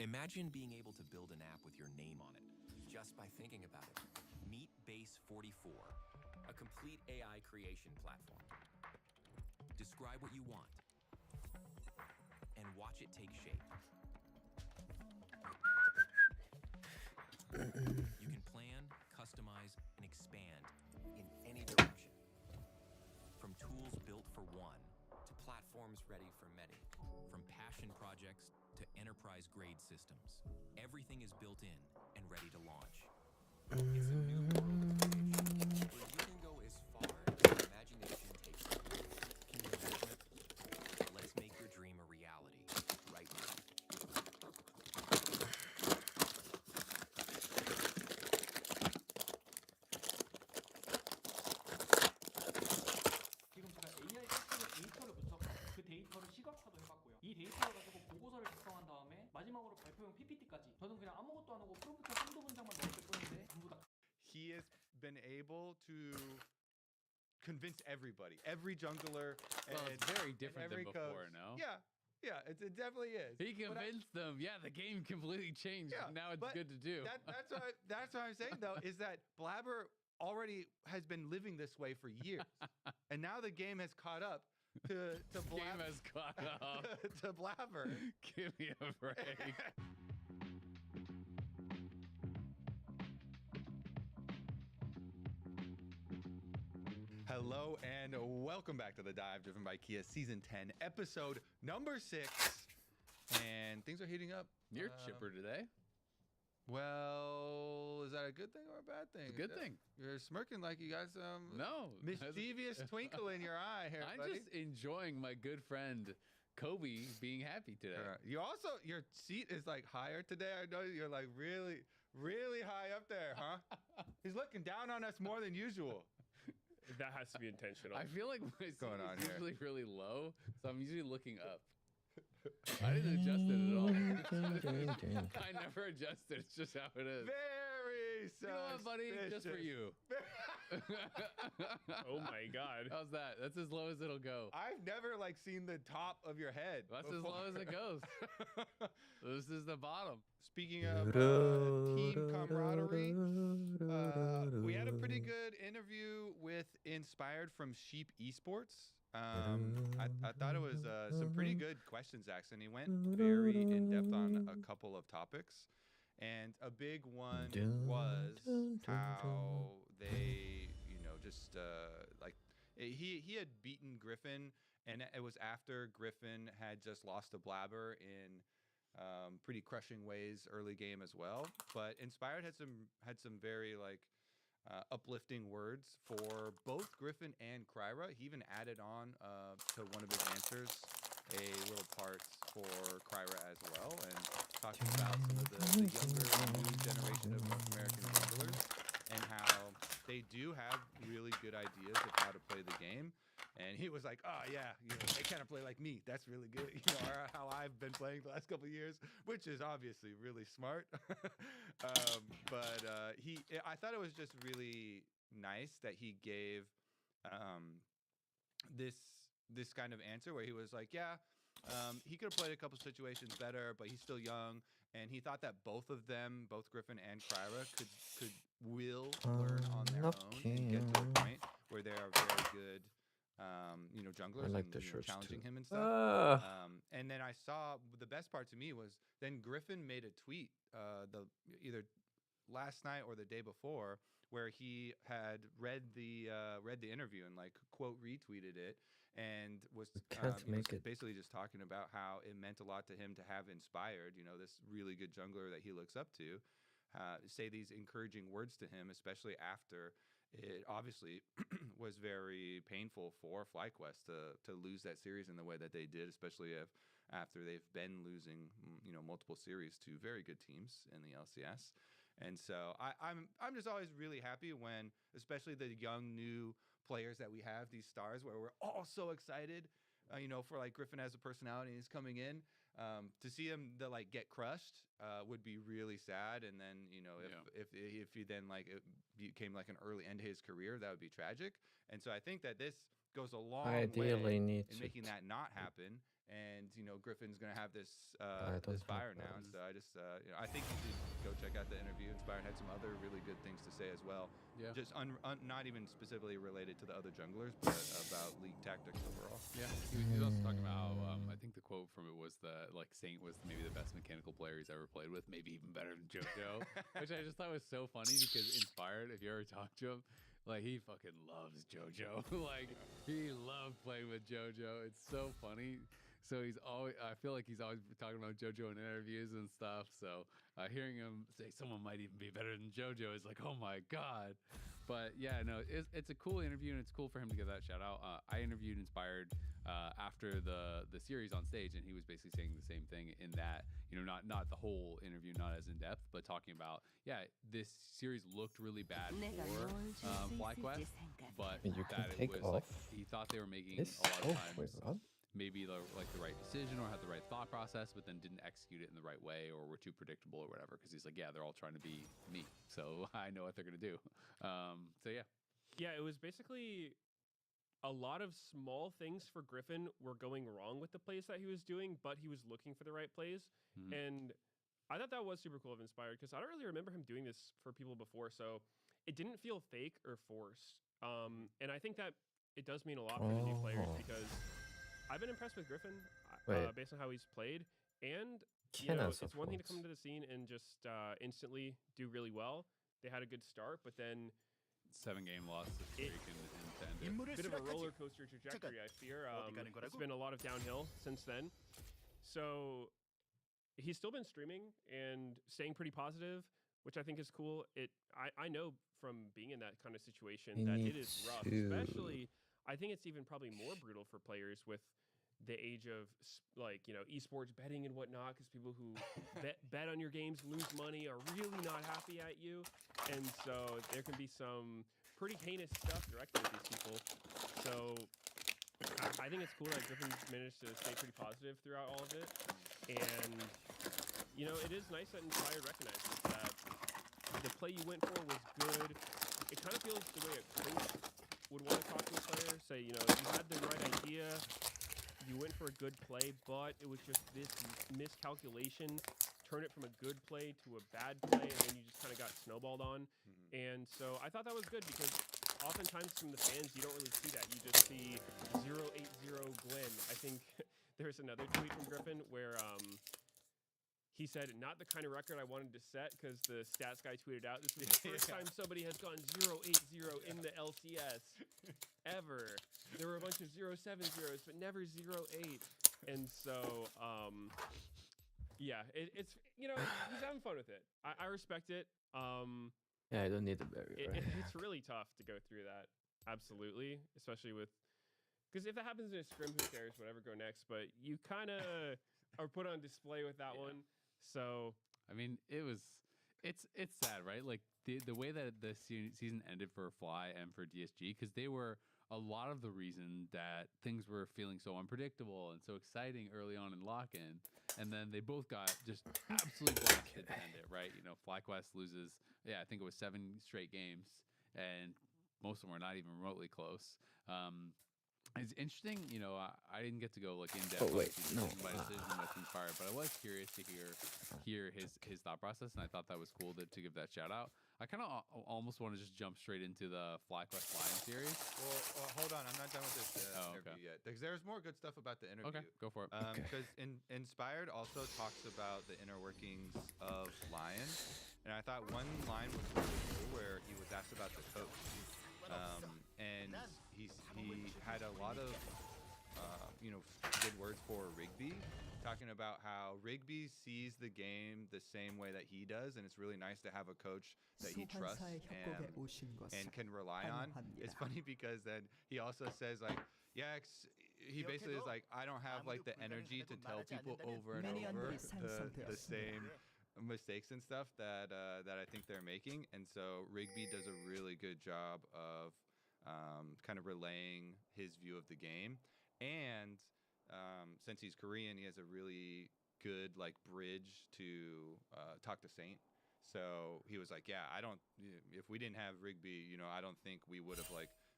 Imagine being able to build an app with your name on it, just by thinking about it. Meet Base 44, a complete AI creation platform. Describe what you want, and watch it take shape. You can plan, customize, and expand in any direction. From tools built for one, to platforms ready for many. From passion projects to enterprise-grade systems. Everything is built in and ready to launch. It's a new world of creation, where you can go as far as your imagination takes you. Can you imagine it? Let's make your dream a reality right now. 지금 제가 AI 텍스트에 데이터를 붙여서 그 데이터를 시각화도 해봤고요. 이 데이터를 가지고 보고서를 작성한 다음에 마지막으로 발표용 PPT까지. 저는 그냥 아무것도 안 하고 프롬프트 한두 문장만 넣었을 뿐인데 전부 다. He has been able to convince everybody, every jungler. Well, and, it's very different and every than before, coach. no? Yeah, it definitely is. He convinced them. Yeah, the game completely changed. Yeah, Now it's but good to do. That's what I'm saying though, is that Blabber already has been living this way for years, and now the game has caught up to Game has caught up. to Blabber. Give me a break. Hello and welcome back to The Dive, driven by Kia, Season 10, Episode number 6. And things are heating up. You're chipper today. Well, is that a good thing or a bad thing? It's a good thing. You're smirking like you got some No. mischievous twinkle in your eye here, I'm buddy. just enjoying my good friend Kobe being happy today. You also, your seat is like higher today. I know you're like really, really high up there, huh? He's looking down on us more than usual. That has to be intentional. I feel like my seat going on is here? usually really low, so I'm usually looking up. I didn't adjust it at all. I never adjusted. It's just how it is. Very You know what, buddy? Just for suspicious. you. Oh my god. How's that? That's as low as it'll go. I've never like seen the top of your head. That's as low as it goes. This is the bottom. Speaking of team camaraderie, we had a pretty good interview with Inspired from Sheep Esports. I thought it was some pretty good questions, actually. And he went very in depth on a couple of topics. And a big one was how they, just like he had beaten Griffin, and it was after Griffin had just lost to Blabber in pretty crushing ways early game as well. But Inspired had some very uplifting words for both Griffin and Kryra. He even added on to one of his answers a little part for Kryra as well, and talking about some of the younger new generation of North American junglers and how they do have really good ideas of how to play the game. And he was like, oh yeah, they kind of play like me. That's really good. Or how I've been playing the last couple of years, which is obviously really smart. I thought it was just really nice that he gave this kind of answer where he was like, yeah, he could have played a couple situations better, but he's still young. And he thought that both of them, both Griffin and Kryra, will learn on their own and get to a point where they are very good junglers like and the shirts challenging too. him and stuff. And then I saw the best part to me was then Griffin made a tweet either last night or the day before where he had read the interview and quote retweeted it and was basically just talking about how it meant a lot to him to have Inspired, this really good jungler that he looks up to, say these encouraging words to him, especially after it obviously was very painful for FlyQuest to lose that series in the way that they did, especially after they've been losing multiple series to very good teams in the LCS. And so I'm just always really happy when, especially the young new players that we have, these stars, where we're all so excited, for Griffin as a personality and he's coming in. To see him get crushed would be really sad, and then if he then it became an early end to his career, that would be tragic. And so I think that this goes a long way in making that not happen and Griffin's gonna have this don't this have fire now. those. So I just I think you should go check out the interview. Inspired had some other really good things to say as well. Yeah. Just not even specifically related to the other junglers, but about league tactics overall. Yeah, he was also talking about how I think the quote from it was that like Saint was maybe the best mechanical player he's ever played with, maybe even better than JoJo, which I just thought was so funny because Inspired, if you ever talk to him, like he fucking loves JoJo. Like he loved playing with JoJo. It's so funny. So I feel like he's always talking about JoJo in interviews and stuff. So hearing him say someone might even be better than JoJo is like, oh my God. But yeah, no, it's a cool interview and it's cool for him to give that shout out. I interviewed Inspired after the series on stage, and he was basically saying the same thing in that, not the whole interview, not as in depth, but talking about, this series looked really bad for FlyQuest, but And you can that it take was off like he thought they were making this. a lot of Oh my times god. maybe the right decision or had the right thought process, but then didn't execute it in the right way or were too predictable or whatever. Because he's like, yeah, they're all trying to be me, so I know what they're gonna do. So yeah, Yeah, it was basically a lot of small things for Griffin were going wrong with the plays that he was doing, but he was looking for the right plays. Mhm. And I thought that was super cool of Inspired because I don't really remember him doing this for people before. So it didn't feel fake or forced. And I think that it does mean a lot for the new players Oh. because I've been impressed with Griffin Wait. based on how he's played. And Can it's also one thing to force. come to the scene and just instantly do really well. They had a good start, but then 7-game loss streak and to end it. bit of a roller coaster trajectory, I fear. It's been a lot of downhill since then. So he's still been streaming and staying pretty positive, which I think is cool. I know from being in that kind of situation You that need it is rough, to- especially I think it's even probably more brutal for players with the age of esports betting and whatnot, because people who bet on your games lose money are really not happy at you, and so there can be some pretty heinous stuff directed at these people. So I think it's cool that Griffin's managed to stay pretty positive throughout all of it, and it is nice that Inspired recognizes that the play you went for was good. It kind of feels the way a coach would want to talk to a player, say, you had the right idea, you went for a good play, but it was just this miscalculation, turn it from a good play to a bad play, and then you just kind of got snowballed on. And so I thought that was good because oftentimes from the fans, you don't really see that. You just see 080 Glenn. I think there's another tweet from Griffin where he said, not the kind of record I wanted to set, because the stats guy tweeted out, this is the first time somebody has gone 080 in the LCS ever. There were a bunch of 070s, but never 08. And so, it's, he's having fun with it. I respect it. Yeah, I don't need a barrier. It's really tough to go through that. Absolutely. Especially because if that happens in a scrim, who cares? Whatever, go next. But you kind of are put on display with that one. So I mean, it's sad, right? Like the way that the season ended for Fly and for DSG, because they were a lot of the reason that things were feeling so unpredictable and so exciting early on in lock-in, and then they both got just absolutely blasted to end it, right? FlyQuest loses, I think it was 7 straight games, and most of them were not even remotely close. It's interesting, I didn't get to go in depth. Oh, wait, no. My decision with Inspired, but I was curious to hear his thought process, and I thought that was cool to give that shout out. I kind of almost want to just jump straight into the FlyQuest Lion series. Well, hold on, I'm not done with this interview yet, because there's more good stuff about the interview. Okay, go for it. Because Inspired also talks about the inner workings of Lion, and I thought one line was really cool where he was asked about the coach. And he had a lot of good words for Rigby, talking about how Rigby sees the game the same way that he does, and it's really nice to have a coach that he trusts and can rely on. It's funny because then he also says he basically is like, I don't have the energy to tell people over and over the same mistakes and stuff that I think they're making, and so Rigby does a really good job of kind of relaying his view of the game, and since he's Korean, he has a really good bridge to talk to Saint. So he was like, if we didn't have Rigby, I don't think we would have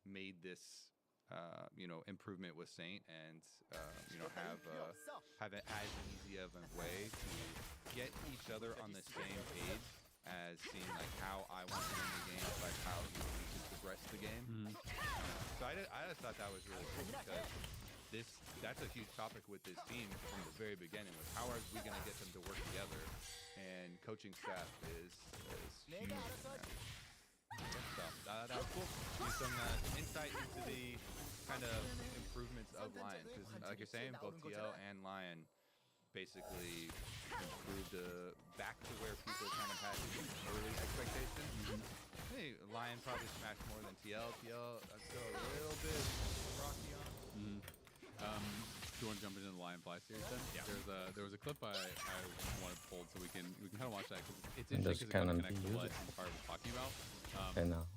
made this improvement with Saint and have it as easy of a way to get each other on the same page as seeing like how I want to win the game, like how he should progress the game. So I just thought that was really cool because that's a huge topic with this team from the very beginning. Was how are we going to get them to work together? And coaching staff is huge. In that. So that was cool. Use some insight into the kind of improvements of Lion, because like you're saying, both TL and Lion basically improved back to where people kind of had early expectations. I think Lion probably smashed more than TL. TL, that's still a little bit rocky on. Do you want to jump into the Lion Fly series then? Yeah. There was a clip I wanted pulled so we can kind of watch that because it's interesting because it kind of connects to what Inspired was talking about.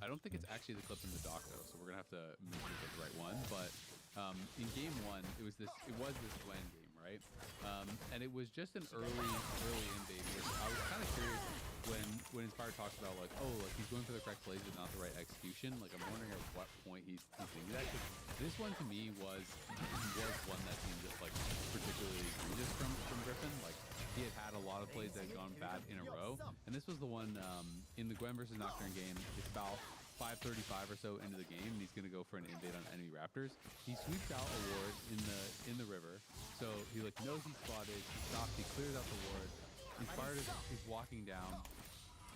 I don't think it's actually the clip in the doc though, so we're gonna have to make sure we get the right one. But in game 1, it was this Gwen game, right? And it was just an early in baby. I was kind of curious when Inspired talks about like, oh, like he's going for the correct plays but not the right execution. Like I'm wondering at what point he's thinking that. Cause this one to me was one that seemed just like particularly egregious from Griffin. Like he had a lot of plays that had gone bad in a row, and this was the one in the Gwen versus Nocturne game. It's about 5:35 or so into the game, and he's gonna go for an invade on enemy Raptors. He sweeps out a ward in the river, so he like knows he's spotted. He stops. He clears out the ward. Inspired is walking down,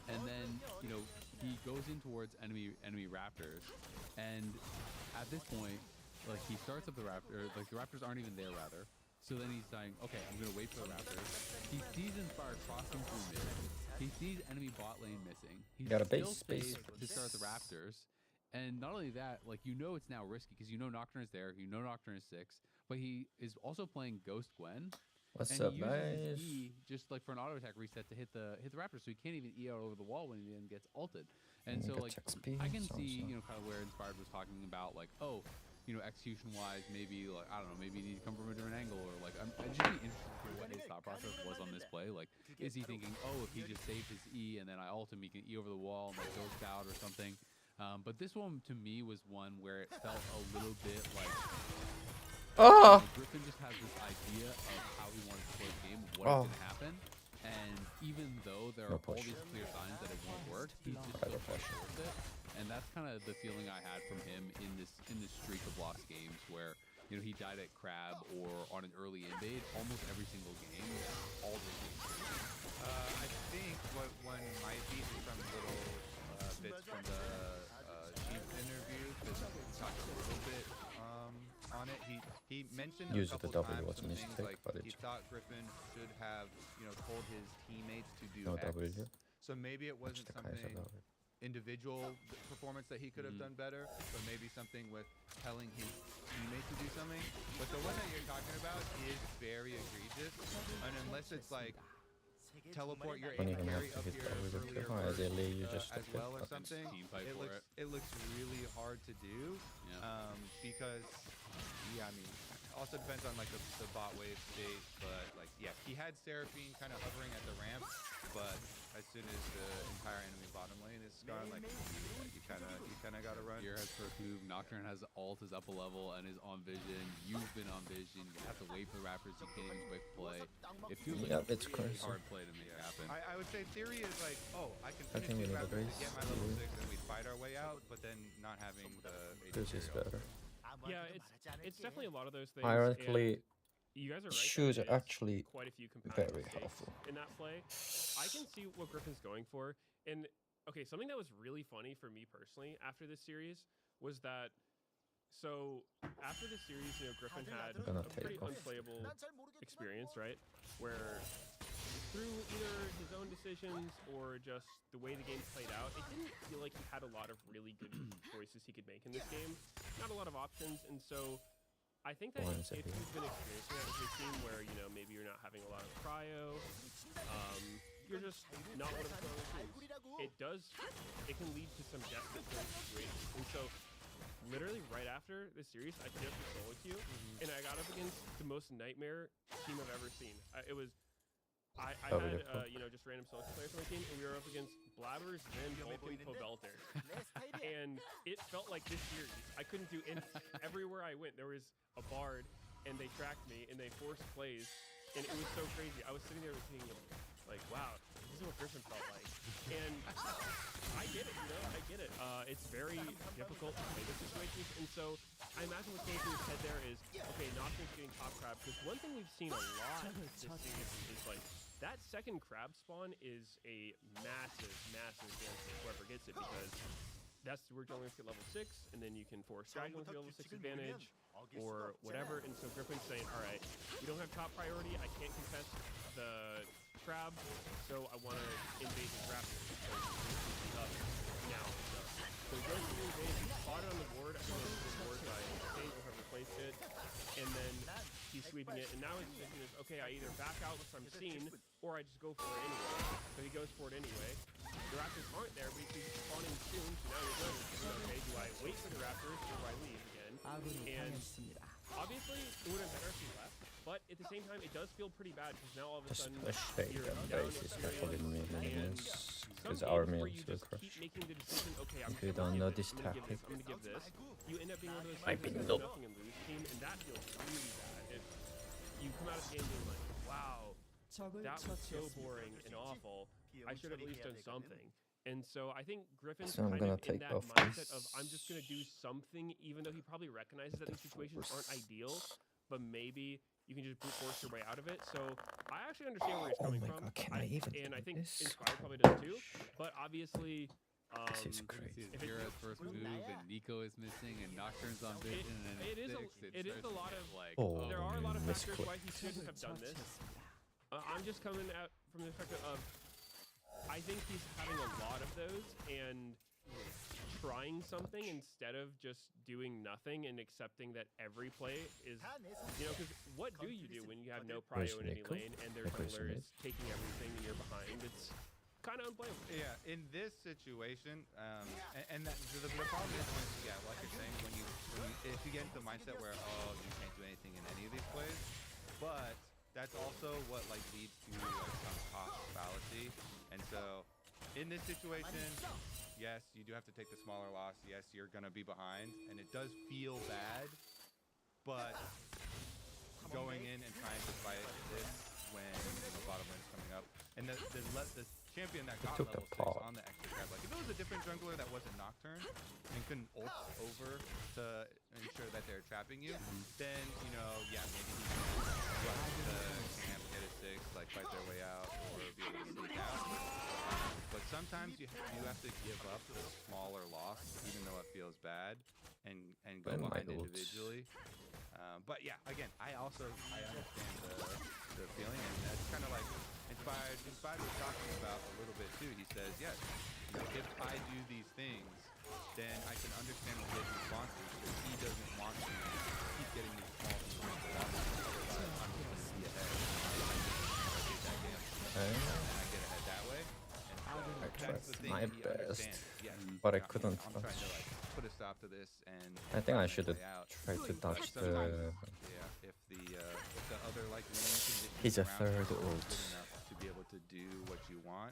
and then he goes in towards enemy Raptors, and at this point, like he starts up the Raptor. Like the Raptors aren't even there, rather. So then he's saying, okay, I'm gonna wait for the Raptors. He sees Inspired crossing through mid. He sees enemy bot lane missing. He's got a still base safe to start the Raptors. And not only that, like it's now risky because Nocturne is there. Nocturne is 6, but he is also playing Ghost Gwen. What's and up, he uses guys? his E just like for an auto attack reset to hit the Raptor, so he can't even E out over the wall when he then gets ulted. And so like I can see kind of where Inspired was talking about like, oh, execution wise, maybe like I don't know, maybe you need to come from a different angle, or like I'd just be interested to hear what his thought process was on this play. Like, is he thinking, oh, if he just saved his E and then I ult him, he can E over the wall and like ghost out or something? But this one to me was one where it felt a little bit like. Griffin just has this idea of how he wanted to play the game, what is going to happen, and even though there are all these clear signs that it won't work, he's just so frustrated with it. And that's kind of the feeling I had from him in this streak of lost games where he died at Crab or on an early invade almost every single game, all the games. I think what one might be from little bits from the Chief interview, because he talked a little bit on it. He mentioned a couple times some things like he thought Griffin should have told his teammates to do X. So maybe it wasn't something individual performance that he could have done better, but maybe something with telling his teammate to do something. But the one that you're talking about is very egregious, and unless it's like teleport your AD carry up here earlier as well or something, it looks really hard to do. Because I mean, also depends on like the bot wave state, but like he had Seraphine kind of hovering at the ramp, but as soon as the entire enemy bottom lane is gone, like you kind of gotta run. Your head's first move. Nocturne has ult is up a level and is on vision. You've been on vision. You have to wait for the Raptors. You can't even quick play. It feels like it's really hard play to make it happen. I would say theory is like, oh, I can finish these Raptors to get my level 6 and we fight our way out, but then not having the this is better. Yeah, it's definitely a lot of those things. Ironically, you guys are right. shoes are actually quite a few very helpful in that play. I can see what Griffin's going for. And okay, something that was really funny for me personally after this series was that after this series, Griffin had a pretty unplayable experience, right? Where through either his own decisions or just the way the game played out, it didn't feel like he had a lot of really good choices he could make in this game. Not a lot of options, and so I think that if you've been experiencing that with your team where, maybe you're not having a lot of cryo, you're just not one of the stronger teams. It can lead to some desperate situations. And so literally right after the series, I played up with SOLOQ, and I got up against the most nightmare team I've ever seen. It was I Probably had difficult. just random SOLOQ players on my team, and we were up against Blabbers, then Vulcan, Pobelter, and it felt like this series. I couldn't do any. Everywhere I went, there was a bard, and they tracked me, and they forced plays, and it was so crazy. I was sitting there thinking, like, wow, this is what Griffin felt like, and I get it, I get it. It's very difficult to play those situations, and so I imagine what's going through his head there is, okay, Nocturne's getting top crab, because one thing we've seen a lot this season is like, that second crab spawn is a massive advantage to whoever gets it, because we're going to get level 6, and then you can force dragon with your level 6 advantage, or whatever, and so Griffin's saying, alright, we don't have top priority, I can't contest the crab, so I want to invade his raptor, so he's up now. So he goes to the invade, he's spotted on the board, I think it's the board by Kate, whoever placed it, and then he's sweeping it, and now his decision is, okay, I either back out if I'm seen, or I just go for it anyway. So he goes for it anyway. The Raptors aren't there, but he's spawning soon, so now you're going, okay, do I wait for the Raptors, or do I leave again? And obviously, it would have been better if he left, but at the same time, it does feel pretty bad, because now all of a sudden, Especially you're the down basis with for Furious, minions, some because our games where minions you will just crush. keep making the decision, okay, I'm If you just gonna don't know give this I'm gonna give tactic. I'm gonna give this. You end up being one of those I've teams been that does low. nothing and lose team, and that feels really bad. If you come out of the game being like, wow, that was so boring and awful. I should have at least done something. And so I think Griffin's So I'm kind gonna of in take that off mindset this. of I'm just gonna do something, even though he probably recognizes that these situations aren't ideal, but maybe you can just brute force your way out of it. So I actually understand where he's Oh coming my from. god, can I even And I do think this? Inspired probably does too. But obviously, This is See crazy. his If it- Jira's first move, and Nico is missing, and Nocturne's on vision, and then it is a- six, it is starts a lot to of- get like, Oh, there are a lot of factors misclick. why he shouldn't have done this. I'm just coming at from the perspective of I think he's having a lot of those and trying something instead of just doing nothing and accepting that every play is, because what do you do when you have no prio Where's in any Nico? lane and their Nico's jungler in is taking everything and you're behind? It's kind of unplayable. Yeah, in this situation, and the problem is, like you're saying, if you get into the mindset where you can't do anything in any of these plays, but that's also what leads to some cost fallacy, and so in this situation, yes, you do have to take the smaller loss. Yes, you're gonna be behind, and it does feel bad, but going in and trying to fight this when bottom lane is coming up, and the champion that got took the level 6 pot. on the extra crab, if it was a different jungler that wasn't Nocturne and couldn't ult over to ensure that they're trapping you, then maybe he can rush the camp, get a 6, fight their way out, or be able to sneak out. But sometimes you have to give up the smaller loss, even though it feels bad, and go And my behind ults. individually. But yeah, again, I understand the feeling, and that's kind of like Inspired was talking about a little bit too. He says, yes, if I do these things, then I can understand his responses, because he doesn't want to keep getting these small incremental losses. Otherwise, I'm just going to see ahead. I get that game, and I get ahead that way. And so I that's tried the thing my he best, understands. Yes, but I couldn't I'm trying to touch. put a stop to this, and I think I find my should have way out. tried to But touch sometimes, the... if the other lane conditions He's a around you third are ult. good enough to be able to do what you want.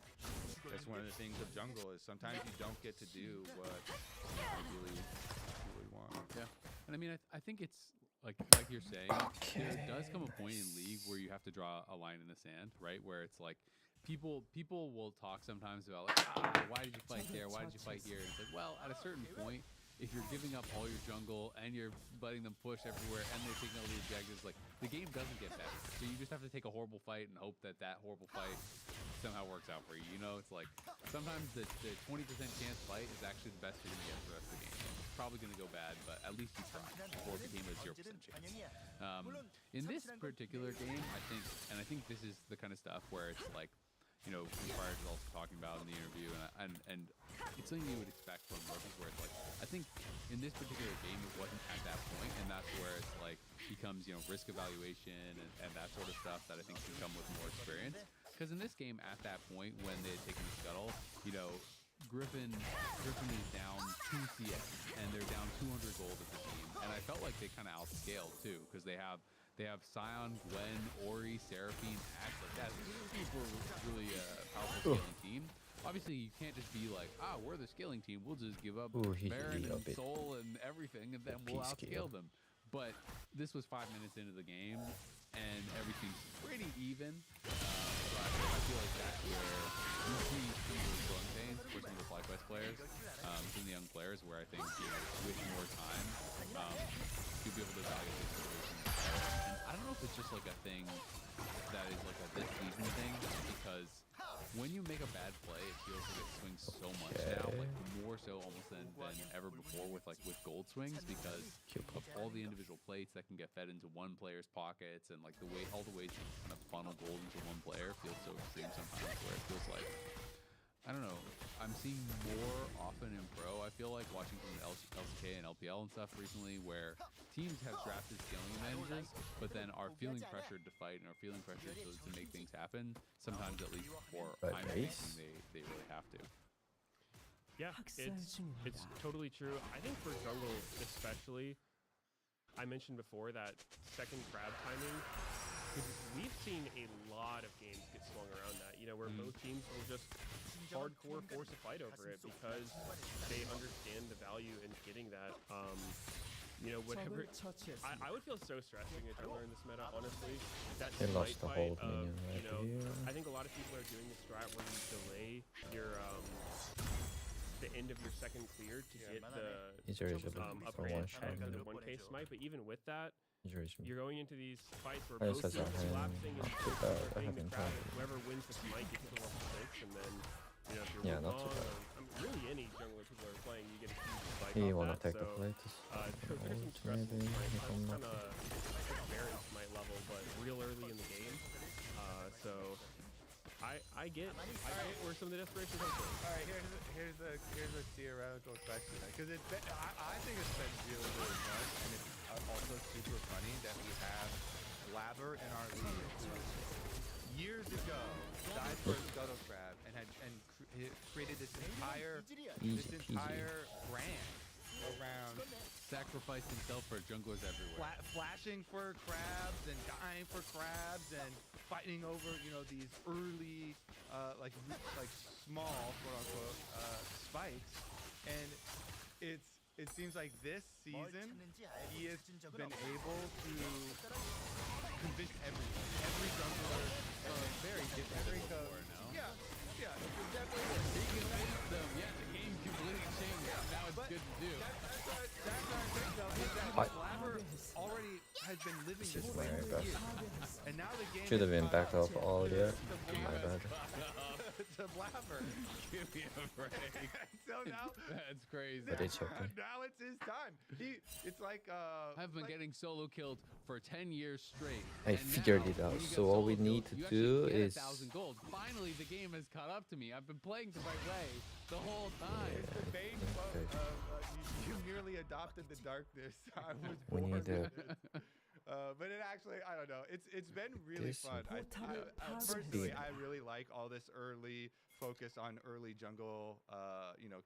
That's one of the things of jungle, is sometimes you don't get to do what you really want. yeah. And I mean, I think it's like you're saying, there does come a point in League where you have to draw a line in the sand, right? Where it's like people will talk sometimes about why did you fight there? Why did you fight here? And it's like, well, at a certain point, if you're giving up all your jungle and you're letting them push everywhere and they're taking all the objectives, the game doesn't get better. So you just have to take a horrible fight and hope that horrible fight somehow works out for you. It's like sometimes the 20% chance fight is actually the best you're going to get for the rest of the game. It's probably going to go bad, but at least you tried before it became a 0% chance. In this particular game, I think this is the kind of stuff where it's like, Inspired is also talking about in the interview, and it's something you would expect from rookies, where it's like, I think in this particular game it wasn't at that point, and that's where it's like becomes risk evaluation and that sort of stuff that I think can come with more experience. Because in this game, at that point when they had taken the scuttle, Griffin is down 2 CS and they're down 200 gold as a team, and I felt like they kind of outscaled too, because they have They have Scion, Gwen, Ori, Seraphine, Ash. Like that. Super really powerful scaling team. Obviously, you can't just be like, we're the scaling team. We'll just give up Ooh, he Baron a and bit Soul and everything, and then we'll P-scale. outscale them. But this was 5 minutes into the game, and everything's pretty even. So I feel like that's where you see some of the growing pains for some of the FlyQuest players, some of the young players, where I think with more time, you'll be able to evaluate these situations better. And I don't know if it's just like a thing that is like a this season thing, because when you make a bad play, it feels like it swings so much now, like more so almost than ever before with gold swings, because of all the individual plates that can get fed into one player's pockets, and like all the ways you kind of funnel gold into one player feels so extreme sometimes, where it feels like, I don't know, I'm seeing more often in pro, I feel like, watching from the LCK and LPL and stuff recently, where teams have drafted scaling advantages, but then are feeling pressured to fight and are feeling pressured to make things happen, sometimes at least before But I'm Ace? thinking they really have to. Yeah, it's totally true. I think for jungle especially, I mentioned before that second crab timing, because we've seen a lot of games get swung around that, where both teams will just hardcore force a fight over it because they understand the value in getting that. Whatever. I would feel so stressed being a jungler in this meta, honestly. That They smite lost the fight whole of, minion right here. I think a lot of people are doing the strat where you delay your the end of your second clear to get the Easier is a bit for upgrade one of shot. the 1k smite, but even with that, Easier is you're going into these fights where I both said teams that, are collapsing and not too bad, I playing the haven't crowd, tried and it. whoever wins the smite gets to level 6, and then if you're Yeah, not too Wukong bad. or really any jungler people are playing, you get a huge spike He off wanna that. take So the plate. there's some stressful Maybe smites. if That's I'm kind not. of Baron smite level, but real early in the game. So I get where some of the desperation comes from. All right, here's a theoretical question, because I think it's been really fun, and it's also super funny that we have Blabber in our league, who years ago died for a scuttle crab and created this entire Easy peasy. brand around Sacrificed himself for junglers everywhere. flashing for crabs and dying for crabs and fighting over these early like small quote unquote spikes, and it seems like this season he has been able to convince every jungler very different. Yeah, it's definitely He convinced them. Yeah, the game completely changed. Now it's good to do. That's our thing, though, is that Blabber already has been living this way very for bad. years. And now the game Should have has been caught back up up all year. to My bad. to Blabber. Give me a break. So now, That's crazy. But it's okay. now it's his time. It's like I've been getting solo killed for 10 years straight. I and figured now, it out. when you get So all we solo need killed, to you do actually is get 1,000 gold. Finally, the game has caught up to me. I've been playing the right way the whole time. it's the bane Okay. you merely adopted the darkness. I was We born need a- with it. But it actually, I don't know. It's been really This fun. Personally, I really like all this early focus on early jungle,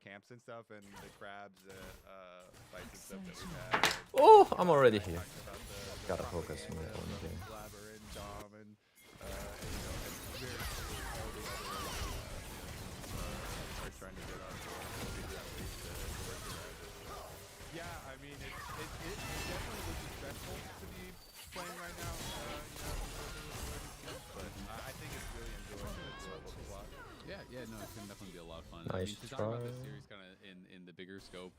camps and stuff, and the crabs, fights and stuff that we've had. Oh, I'm already I here. talked about the Gotta Blabber focus on and, my own game. Blabber and Dom and very all the other are trying to get on board. Yeah, I mean, it definitely would be stressful to be playing right now, but I think it's really enjoyable to watch. Yeah, no, it's gonna definitely be a lot of fun. Nice to talk about this try. series kind of in the bigger scope,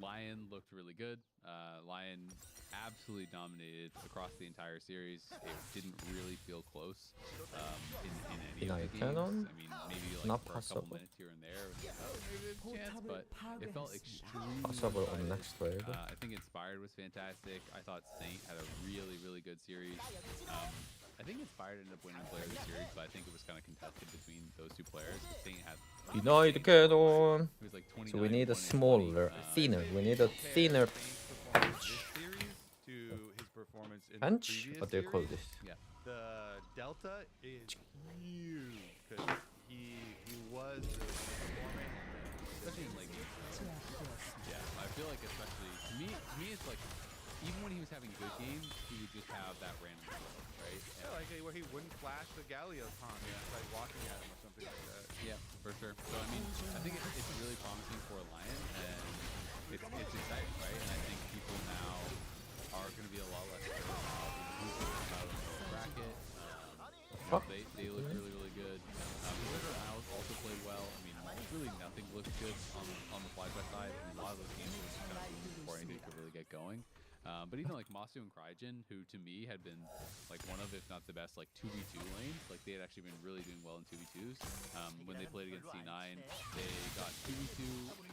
Lion looked really good. Lion absolutely dominated across the entire series. It didn't really feel close in any of the games. Cannon? I mean, maybe like Not for a couple possible. minutes here and there, it was like, oh, maybe there's a chance, but it felt extremely Possible on one-sided. next wave. I think Inspired was fantastic. I thought Saint had a really, really good series. I think Inspired ended up winning player of the series, but I think it was kind of contested between those two players. Saint had Denied cannon. it was like 29, So we need a 1 and 20. smaller, thinner. We need a thinner This series to his performance in the bench. previous What do you call series, this? the delta is huge because he was performing. Especially in late game. Yeah, I feel like especially to me it's like even when he was having good games, he would just have that random throw, right? Yeah, like where he wouldn't flash the Galio taunt, like walking at him or something like that. Yeah, for sure. So I mean, I think it's really promising for Lion, and it's exciting, right? And I think people now are going to be a lot less worried about who's going to come out of the bracket. Fuck. They look really, really good. Blizzard also played well. I mean, really nothing looked good on the Flyby side, and a lot of those games were just kind of before anything could really get going. But even like Masu and Crygen, who to me had been like one of, if not the best, like 2v2 lanes, like they had actually been really doing well in 2v2s. When they played against C9, they got 2v2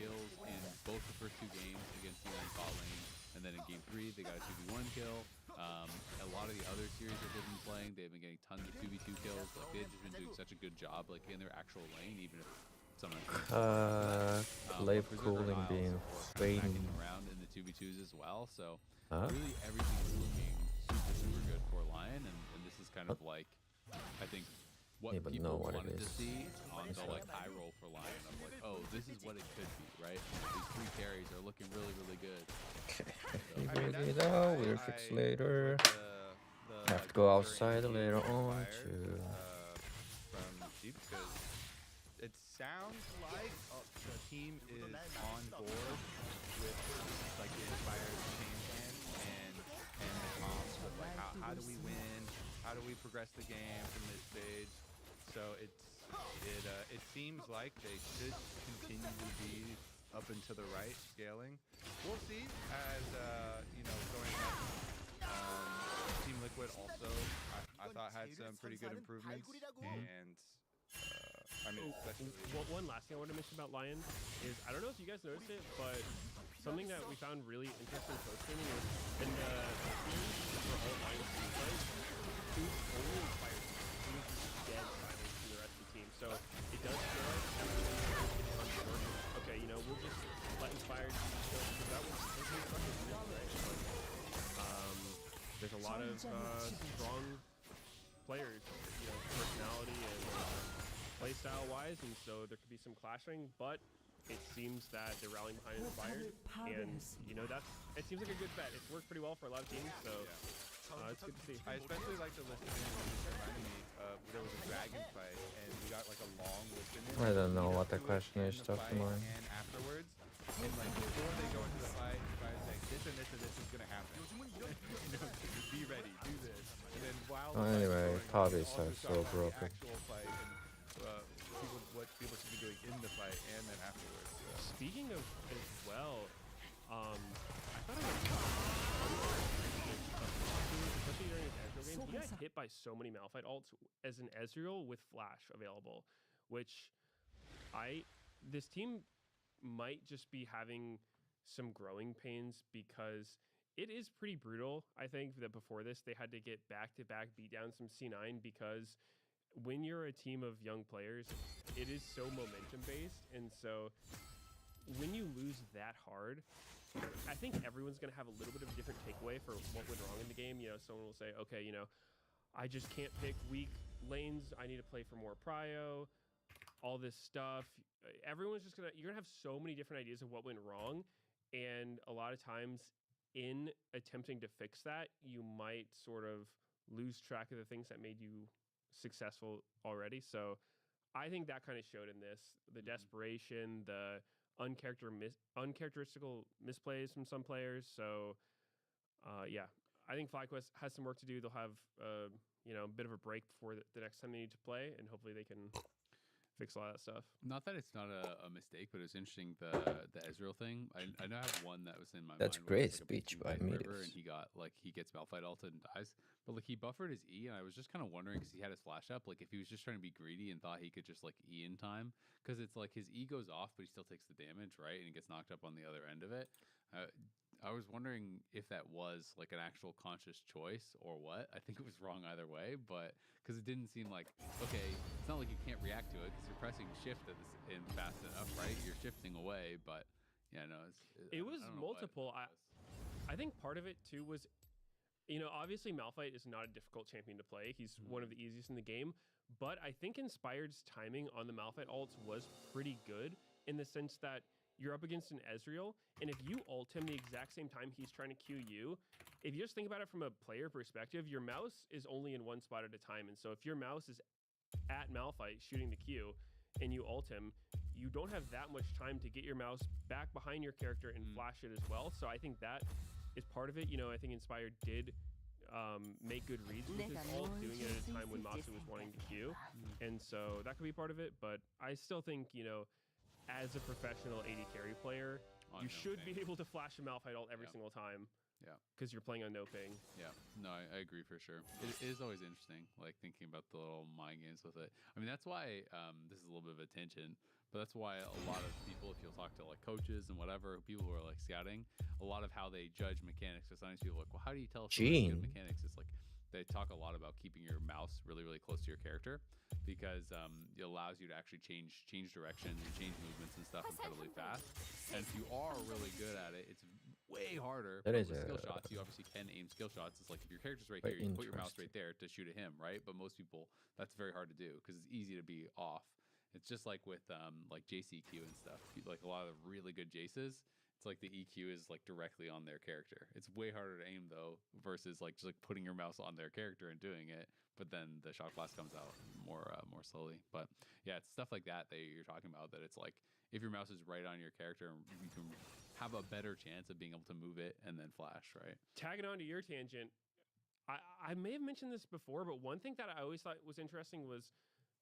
kills in both the first 2 games against C9 bot lane, and then in game 3 they got a 2v1 kill. A lot of the other series that they've been playing, they've been getting tons of 2v2 kills. Like they've just been doing such a good job, like in their actual lane, even if sometimes Live cooling being fading around in the 2v2s as well. So Huh? really everything is looking super, super good for Lion, and this is kind of like, I think, what Even people know what it wanted to is. see on the like high roll for Lion. I'm like, oh, this is what it could be, right? These 3 carries are looking really, really good. Ready now, we'll fix later. Have to go outside later on too. From Sheep, because it sounds like the team is on board with like the Inspired game plan and the comps of like how do we win, how do we progress the game from this stage. So it seems like they should continue to be up and to the right scaling. We'll see as going up. Team Liquid also I thought had some pretty good improvements, and I mean especially One last thing I want to mention about Lion is, I don't know if you guys noticed it, but something that we found really interesting post-gaming was in the series for all Lion gameplay, who's only inspired. He was just dead silent from the rest of the team. So it does feel like everyone is on board. Okay, we'll just let Inspired go, because that was right? There's a lot of strong players, personality and playstyle wise, and so there could be some clashing, but it seems that they're rallying behind Inspired, and it seems like a good bet. It's worked pretty well for a lot of teams, so it's good to see. I especially like to listen in when this reminded me of there was a dragon fight and we got like a long listen in. I don't know what the To it question in is, the stuff fight tomorrow. and afterwards, and like before they go into the fight, Inspired's like this and this and this is gonna happen. Be ready, do this. And then while the fight's Anyway, going on, hobbies also are talk so about the broken. actual fight and what people should be doing in the fight and then afterwards. Speaking of as well, I thought it was especially during his Ezreal games, he got hit by so many Malphite ults as an Ezreal with Flash available, which this team might just be having some growing pains, because it is pretty brutal. I think that before this, they had to get back-to-back beatdowns from C9, because when you're a team of young players, it is so momentum-based, and so when you lose that hard, I think everyone's going to have a little bit of a different takeaway for what went wrong in the game. Someone will say, okay, I just can't pick weak lanes. I need to play for more prio, all this stuff. Everyone's just you're going to have so many different ideas of what went wrong. And a lot of times in attempting to fix that, you might sort of lose track of the things that made you successful already. So I think that kind of showed in this, the desperation, the uncharacteristical misplays from some players. So yeah, I think FlyQuest has some work to do. They'll have a bit of a break before the next time they need to play, and hopefully they can fix a lot of that stuff. Not that it's not a mistake, but it's interesting, the Ezreal thing. I know I have one that was in my That's mind. where great it's like a speech big by red river, Midas. and he gets Malphite ulted and dies. But like he buffered his E, and I was just kind of wondering, because he had his flash up, like if he was just trying to be greedy and thought he could just like E in time, because it's like his E goes off, but he still takes the damage, right? And he gets knocked up on the other end of it. I was wondering if that was like an actual conscious choice or what. I think it was wrong either way, but because it didn't seem like, okay, it's not like you can't react to it because you're pressing shift in fast enough, right? You're shifting away, but yeah, no, it was I don't know what multiple. it was. I think part of it too was, obviously Malphite is not a difficult champion to play. He's one of the easiest in the game, but I think Inspired's timing on the Malphite ults was pretty good, in the sense that you're up against an Ezreal, and if you ult him the exact same time he's trying to Q you, if you just think about it from a player perspective, your mouse is only in one spot at a time. And so if your mouse is at Malphite shooting the Q and you ult him, you don't have that much time to get your mouse back behind your character and flash it as well. So I think that is part of it. You know, I think Inspired did make good reads with his ult, doing it at a time when Matsu was wanting to Q. And so that could be part of it. But I still think, you know, as a professional AD carry player, you should be able to flash a Malphite ult every single time. Yeah. Because you're playing on no ping. Yeah. No, I agree for sure. It is always interesting, like thinking about the little mind games with it. I mean, that's why this is a little bit of a tangent, but that's why a lot of people, if you'll talk to like coaches and whatever, people who are like scouting, a lot of how they judge mechanics. So sometimes people are like, well, how do you tell if someone's good mechanics? It's like they talk a lot about keeping your mouse really, really close to your character because it allows you to actually change direction and change movements and stuff incredibly fast. And if you are really good at it, it's way harder. That is with skill shots. You obviously can aim skill shots. It's like if your character's right here, you can put your mouse right there to shoot at him, right? But most people, that's very hard to do because it's easy to be off. It's just like with like JCQ and stuff. Like a lot of the really good Jaces, it's like the EQ is like directly on their character. It's way harder to aim though versus like just like putting your mouse on their character and doing it. But then the shot blast comes out more slowly. But yeah, it's stuff like that you're talking about. That it's like if your mouse is right on your character, you can have a better chance of being able to move it and then flash, right? Tagging on to your tangent, I may have mentioned this before, but one thing that I always thought was interesting was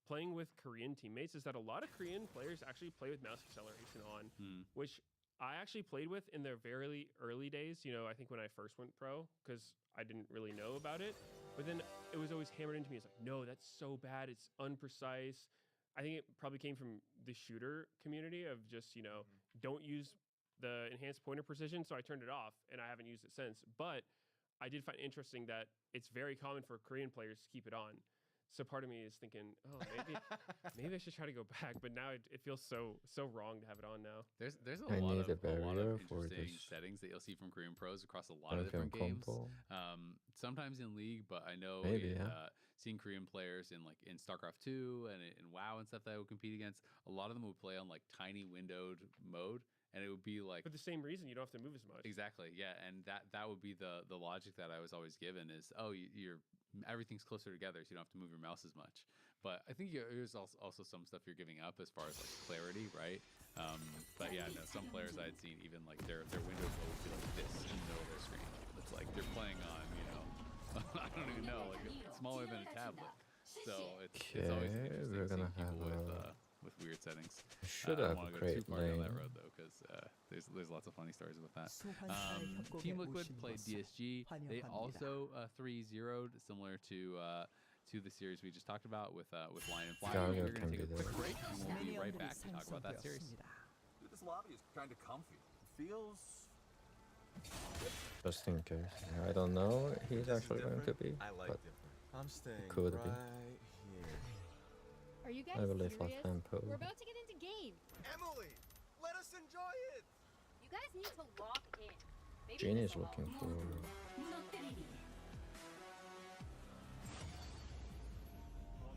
playing with Korean teammates is that a lot of Korean players actually play with mouse acceleration on, which I actually played with in their very early days. You know, I think when I first went pro, because I didn't really know about it. But then it was always hammered into me. It's like, no, that's so bad. It's unprecise. I think it probably came from the shooter community of just, you know, don't use the enhanced pointer precision. So I turned it off and I haven't used it since. But I did find interesting that it's very common for Korean players to keep it on. So part of me is thinking, oh, maybe I should try to go back. But now it feels so wrong to have it on now. There's a lot of interesting settings that you'll see from Korean pros across a lot of different games. Sometimes in League, but I know seeing Korean players in StarCraft 2 and in WoW and stuff that I would compete against, a lot of them would play on like tiny windowed mode. And it would be like for the same reason you don't have to move as much. Exactly, yeah, and that would be the logic that I was always given is you're everything's closer together, so you don't have to move your mouse as much. But I think there's also some stuff you're giving up as far as like clarity, right? But yeah, no, some players I had seen even like their windows would be like this in the middle of their screen. It's like they're playing on I don't even know, like it's smaller than a tablet. So it's always interesting we're gonna seeing people have with weird settings. Should I have don't want a to go too great far down lane. that road though, because there's lots of funny stories about that. Team Liquid played DSG. They also 3-0'd, similar to the series we just talked about with Lion and Fly. We're going to take a quick break, and we'll be right back to talk about that series. This lobby is kind of comfy. Feels. Just in case. I don't know he's actually going to be, I like but different. I'm staying could be. here. Are you guys I believe serious? last time We're about to get into game. Emily, let us enjoy it. You guys need to lock in. Maybe Genie is this looking alone. for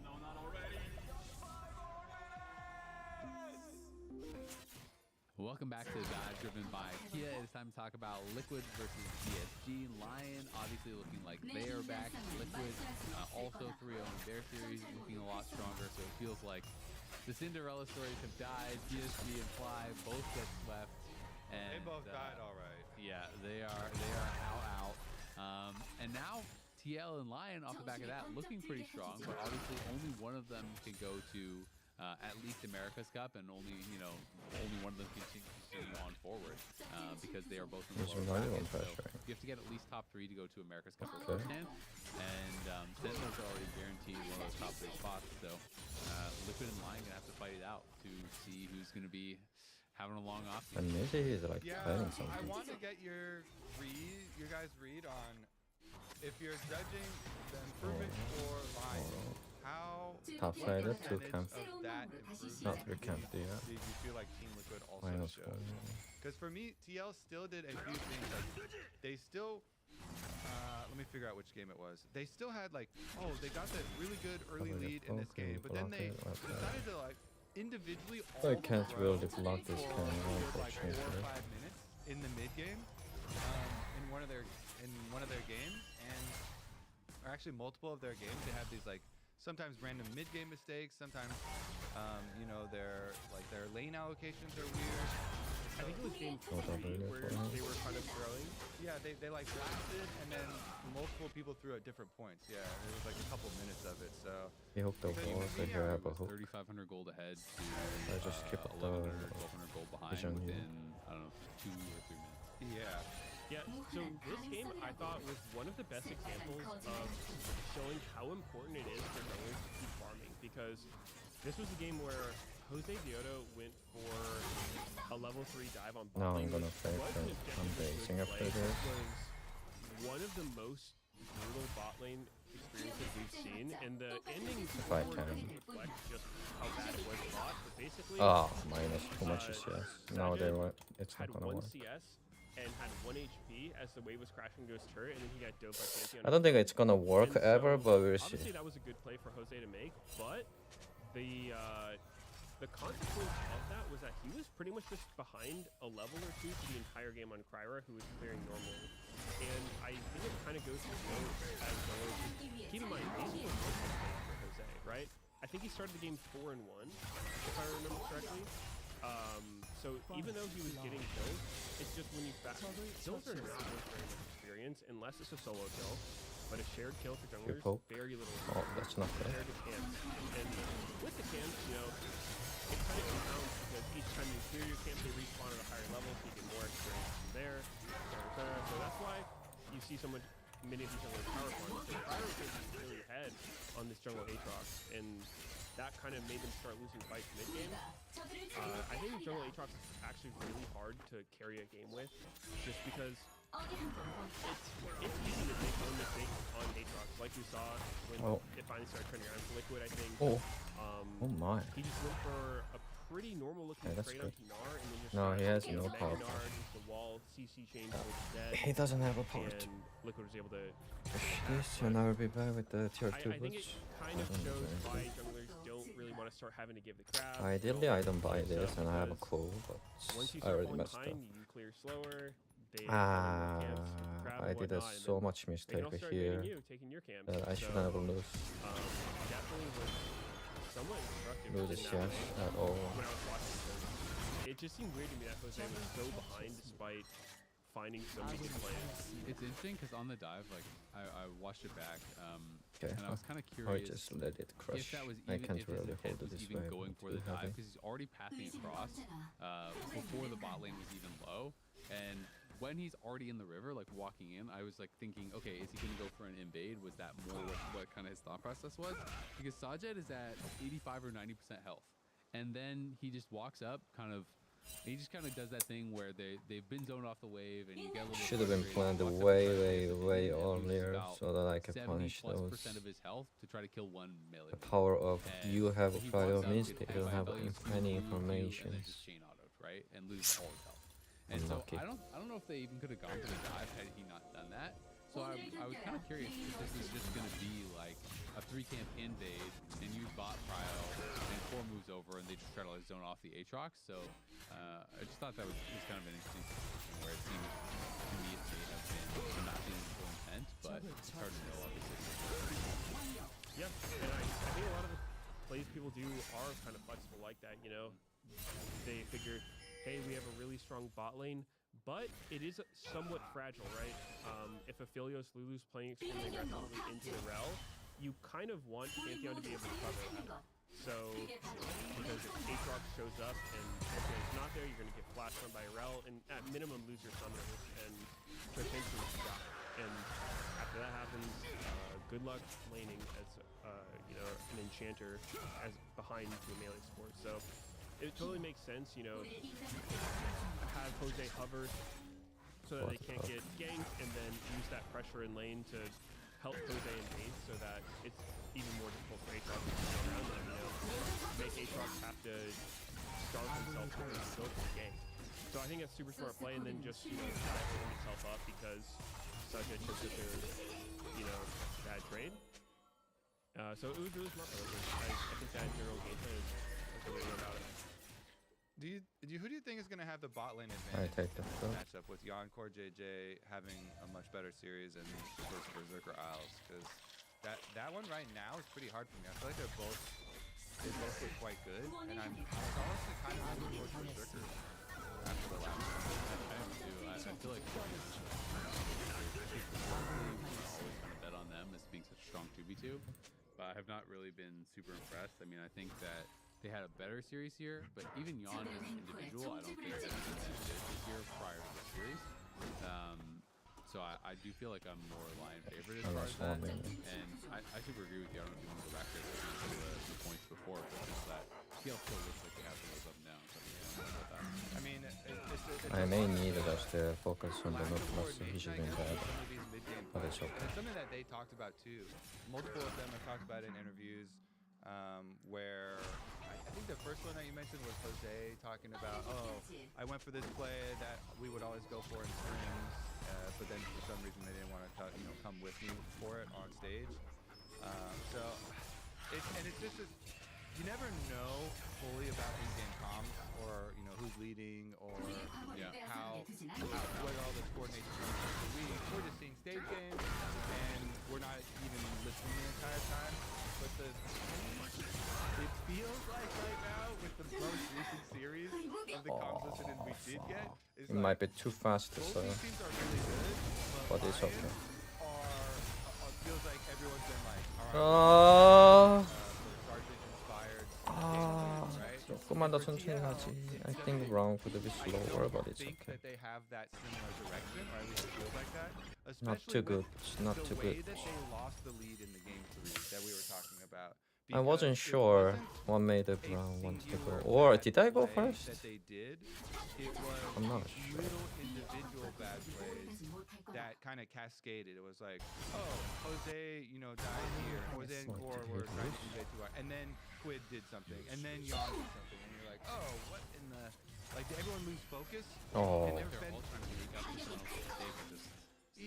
No, not already. Welcome back to Dive Driven by Kia. It is time to talk about Liquid versus DSG. Lion obviously looking like they are back. Liquid also 3-0 in their series, looking a lot stronger. So it feels like the Cinderella stories have died. DSG and Fly both get swept. And, They both died all right. Yeah, they are out. And now TL and Lion off the back of that looking pretty strong, but obviously only one of them can go to at least America's Cup, and only one of them can continue on forward because they are both in the lower bracket. So you have to get at least top 3 to go to America's Cup or firsthand, and Sentinel's already guaranteed one of those top 3 spots. So Liquid and Lion gonna have to fight it out to see who's gonna be having a long off and season. maybe he's like planning I something. want to get your guys' read on if you're judging the improvement for Lion. How Top-sided, two percentage camp. of that improvement Not three camp, yeah. did you feel like Team Liquid also Minus showed? 1. Because for me, TL still did a few things. Like they still, let me figure out which game it was. They still had like, they got that really good early Probably lead in this Poku, game, but then they Block it, decided to like individually I all can't throw really block this for camera, either, like 4 or unfortunately. 5 minutes in the mid game, in one of their games, and or actually multiple of their games. They have these like sometimes random mid game mistakes. Sometimes you know their lane allocations are weird. I think it was game Oh, 3 double where for him. they were kind of throwing. Yeah, they like blasted and then multiple people threw at different points. Yeah, it was like a couple minutes of it. So He hooked the Because wall, so here I have a was hook. 3,500 gold ahead to I just keep it 1,100, 1,200 gold behind vision here. within, I don't know, 2 or 3 minutes. yeah, Yeah, so this game I thought was one of the best examples of showing how important it is for junglers to keep farming, because this was a game where Jose Dioto went for a level 3 dive on bot Now lane, I'm gonna which fake was that an I'm objectively basing good after play. this. Was one of the most brutal bot lane experiences we've seen, and the ending If I score can. doesn't reflect just how bad it was bot, but basically Ah, minus too much is yes. Now Sajid they're right. It's had not gonna 1 work. CS and had 1 HP as the wave was crashing to his turret, and then he got doped by Pantheon. I don't think it's gonna work And ever, so, but we'll see. Obviously, that was a good play for Jose to make, but the consequence of that was that he was pretty much just behind a level or 2 for the entire game on Kryra, who was clearing normally. And I think it kind of goes to show as well. Keep in mind, these were both games for Jose, right? I think he started the game 4-1, if I remember correctly. So even though he was getting kills, it's just when you kills are not worth very much experience unless it's a solo kill. But a shared kill for junglers, poke. very little. Oh, that's not good. Compared to camps. And with the camps, you know, it kind of compounds because each time you clear your camp, they respawn at a higher level, so you get more experience from there. So that's why you see so many of these junglers power farms. So Kryra was really ahead on this jungle Aatrox, and that kind of made them start losing fights mid-game. I think jungle Aatrox is actually really hard to carry a game with, just because it's easy to make one mistake on Aatrox, like we saw when it finally started turning around for Liquid, I think. Oh, oh my. He just went for a pretty normal looking Yeah, that's trade good. onto Gnar, and then just No, he has started no Mega power. Gnar into the wall, CC chain was dead, He doesn't have a port. and Liquid was able to Push this, and I will be back with the tier 2 I think it boots. kind of I don't shows know why anything. junglers don't really want to start having to give the crab. Ideally, I don't buy this, and I have a because cool, but once you I start already falling messed up. behind, you clear slower. They Ah, grab I and did whatnot, and so then much they can mistake all start here invading you, taking your camps. that I should So, never lose. definitely was somewhat instructive Lose in this that yes way at all. when I was watching, because it just seemed weird to me that Jose was so behind despite finding so many good plays. It's interesting because on the dive, like I watched it back, Okay, and I was kind of I curious just let it crush. if that was I even can't if his really intent hold it was this even way. going it's for the too dive heavy. because he's already pathing across before the bot lane was even low, and when he's already in the river, like walking in, I was like thinking, okay, is he gonna go for an invade? Was that more what kind of his thought process was? Because Sajid is at 85 or 90% health, and then he just walks up, he just kind of does that thing where they've been zoned off the wave, and you get a little. Should have been frustrated, planned he walks up way, and tries to way, get the way thing and loses earlier about so that I can 70+% punish those. of his health to try to kill one melee. The power of And you have a he prior walks up, means gets they hit don't by a have belly, any blue, information. and then just chain autoed, right? And loses all his health. And so Unlucky. I don't know if they even could have gone for the dive had he not done that. So I was kind of curious if this is just going to be like a 3-camp invade and use bot prio and 4 moves over and they just try to like zone off the Aatrox. So I just thought that was kind of an interesting situation where it seems to me it may have been not being full intent, but it's hard to know obviously. Yeah, and I think a lot of the plays people do are kind of flexible like that, you know? They figure, hey, we have a really strong bot lane, but it is somewhat fragile, right? If Aphelios Lulu's playing extremely aggressively into the rel, you kind of want Pantheon to be able to cover that. So, because if Aatrox shows up and Pantheon's not there, you're going to get flashed on by a rel, and at minimum lose your summoners, and potentially die. And after that happens, good luck laning as you know, an enchanter as behind to a melee support. So it totally makes sense, you know, have Jose hover so that they can't get ganked, and then use that pressure in lane to help Jose invade so that it's even more difficult for Aatrox to go around them, you know. Make Aatrox have to starve himself to go for the gank. So I think that's super smart play, and then just, you know, setting himself up because Sajid took such a, you know, bad trade. So it was really smart. I think that general game plan is really about have the bot lane I advantage take the in this fill. matchup with Yonkor JJ having a much better series and versus Berserker Isles, because that one right now is pretty hard for me. I feel like they both look quite good, and I was honestly kind of looking towards Berserker after the last one. I am too. I feel like always kind of bet on them as being such a strong 2v2, but I have not really been super impressed. I mean, I think that they had a better series here, but even Yon as an individual, I don't think that he did this year prior to the series. So I do feel like I'm more Lion favorite as far as that. And I super agree with you. I don't know if you want to go back to some of the points before, but just that TL still looks like they have some of those up and down. So yeah, I mean, I may need just to focus on the Nautilus, so he should be bad. But it's okay. And it's something that they talked about too. Multiple of them have talked about it in interviews, where I think the first one that you mentioned was Jose talking about, oh, I went for this play that we would always go for in scrims, but then for some reason they didn't want to come with me for it on stage. So it's just you never know fully about in-game comms, or who's leading, or how what all this coordination is. We're just seeing stage games, and we're not even listening the entire time. But it feels like right now, with the most recent series of the comms listening we did get, is It might be too fast, both so these teams are really good, but it's Lions okay. feels like everyone's been like, all right, 아, Sergeant inspired, right? 조금만 더 천천히 가지. I think round could be slower, but it's think okay. that they have that similar direction, or at least it feels like that. Not Especially too good. with Not the too way good. that they lost the lead in the game 3 that we were talking about. I wasn't Because it sure wasn't what made the a Brown want to go. singular Or bad did I go play first? That they did. It was I'm not sure. little individual bad plays that kind of cascaded. It was like, oh, Jose, died here. Jose and Core were trying to convey too hard. And then Quid did something. And then Yon did something. And you're like, oh, what in the... Like, did everyone lose focus? Oh, And they're all trying to make up for something. They were just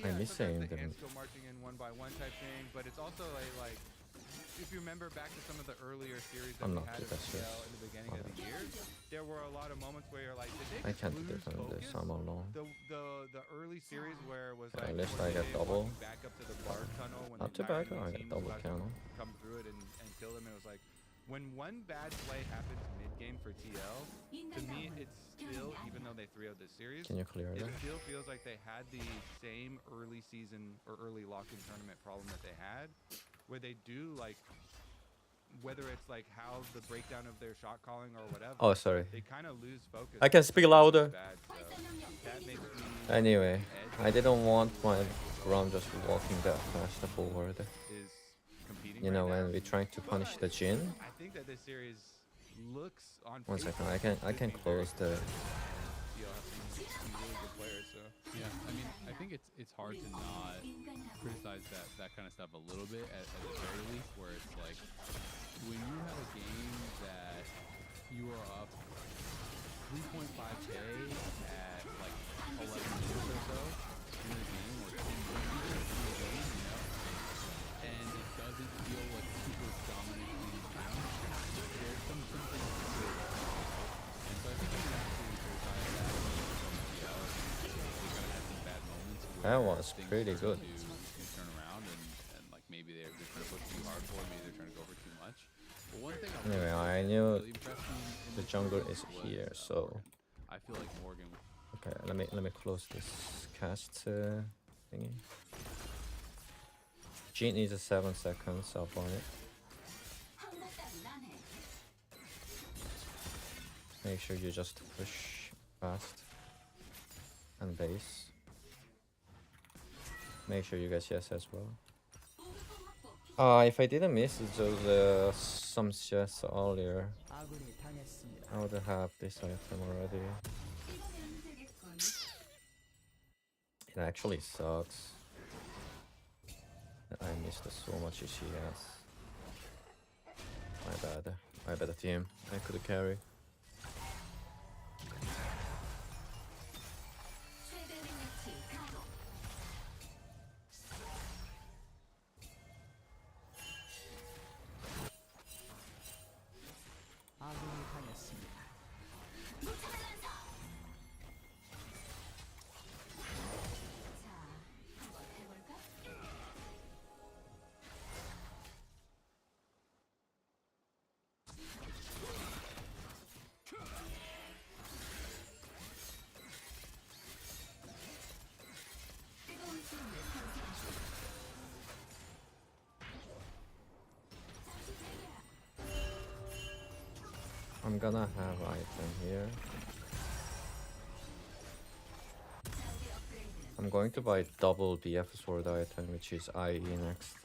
I miss sometimes saying the them. ants go marching in one by one type thing, but it's also like if you remember back to some of the earlier series that I'm we not had good of at this. CL in the beginning of the year, there were a lot of moments where you're like, did they I just can't lose defend focus? this. I'm alone. The early series where it was At like least Jose I got double. walking back up to the bar tunnel when Not the too entire bad. I got team was double about to cannon. come through it and kill them. It was like when one bad play happens mid game for TL, to me it's still, even though they 3-0'd this series, Can you clear it that? still feels like they had the same early season or early lock-in tournament problem that they had, where they do like, whether it's like how the breakdown of their shot calling or whatever, Oh, sorry. they kind of lose focus. I can speak louder. Bad, so that makes me Anyway, edge I didn't want my Grom just walking that fast forward. is competing You know, right when now. we're trying to punish the Jin. I think that this series looks on One paper second, I can close the. You'll have some really good players, so yeah. I mean, I think it's hard to not criticize that kind of stuff a little bit at the very least, where it's like when you have a game that you are up 3.5K at like 11 minutes or so in the game, or 10 minutes in the game, and it doesn't feel like super dominant in the game. There's something to do. And so I think you have to criticize that they're gonna have some bad moments where That was things pretty start good. to turn around and like maybe they're trying to push too hard for it, maybe they're trying to go for too much. But one thing Anyway, I really knew impressed me in the this jungle series is was, here, so. Morgan. I feel like Morgan. Okay, let me close this cast thingy. Jin needs 7 seconds up on it. Make sure you just push fast and base. Make sure you guys yes as well. If I didn't miss those some shots earlier, I would have this item already. It actually sucks that I missed so much CS. My bad team. I could carry. I'm gonna have item here. I'm going to buy double BF sword item, which is IE next.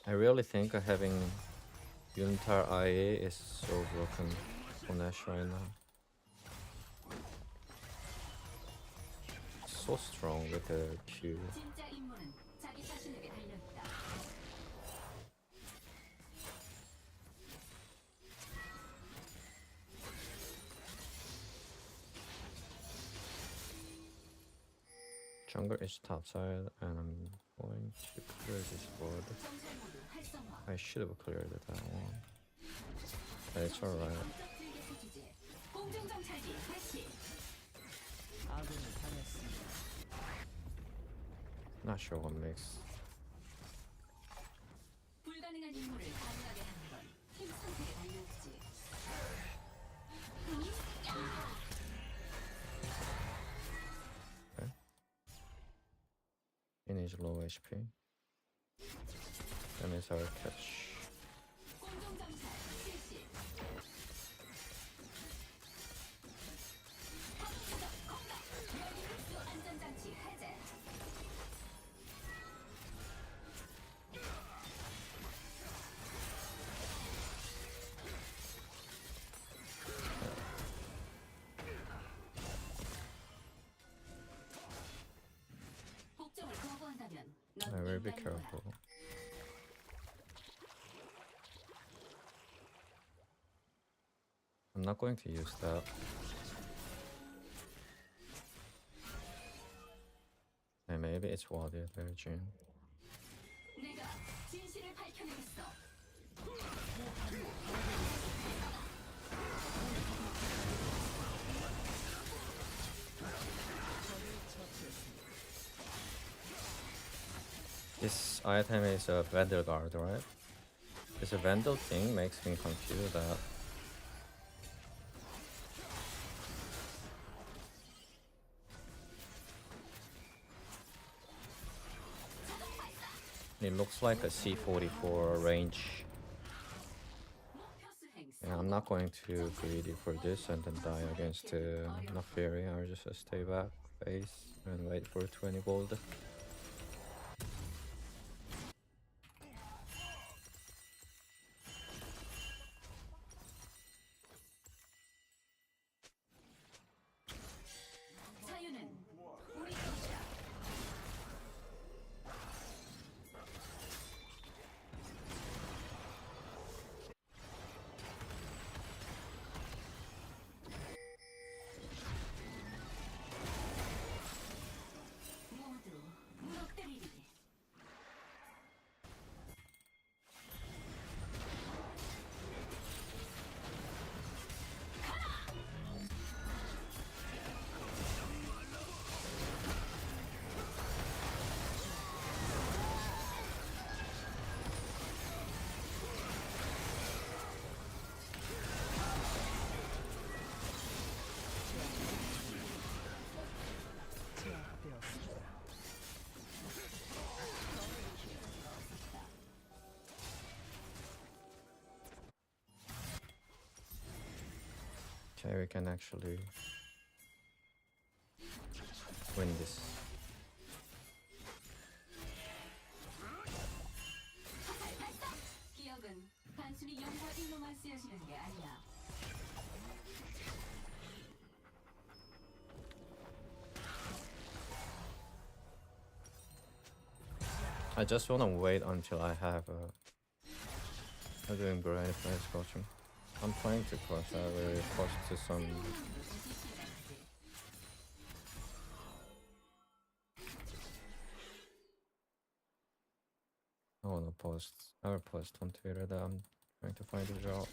I really think having Unitar IE is so broken for Nash right now. So strong with the Q. 진짜 임무는 자기 자신에게 달려 있다. Jungle is topside, and I'm going to clear this board. 정찰 모드 활성화. I should have cleared that one. But it's alright. 원격 들개수 주제. 공중 정찰기 개시. Not sure what makes. 불가능한 임무를 가능하게 하는 건 팀 선택에 달려 있지. He needs low HP. And it's our catch. 공중 정찰 실시. 열기흡수 안전장치 해제. 복종을 거부한다면 넌 I will be 인간인 거야. careful. I'm not going to use that. And maybe it's water there, June. 내가 진실을 밝혀내겠어. This item is a Vandal Guard, right? This Vandal thing makes me confused that it looks like a C44 range. 목표 수행 Yeah, I'm not going to greedy for this and then die against Nafiri. I'll just stay back, base, and wait for 20 gold. 자유는 우리 것이다. 모두 무너뜨리리. Okay, we can actually win this. 화살 발사. 기억은 단순히 영과 일로만 쓰여지는 게 아니야. I just wanna wait until I have I'm doing great if I coaching. I'm trying to crush. I will cost to some. I wanna post. I will post on Twitter that I'm trying to find a job.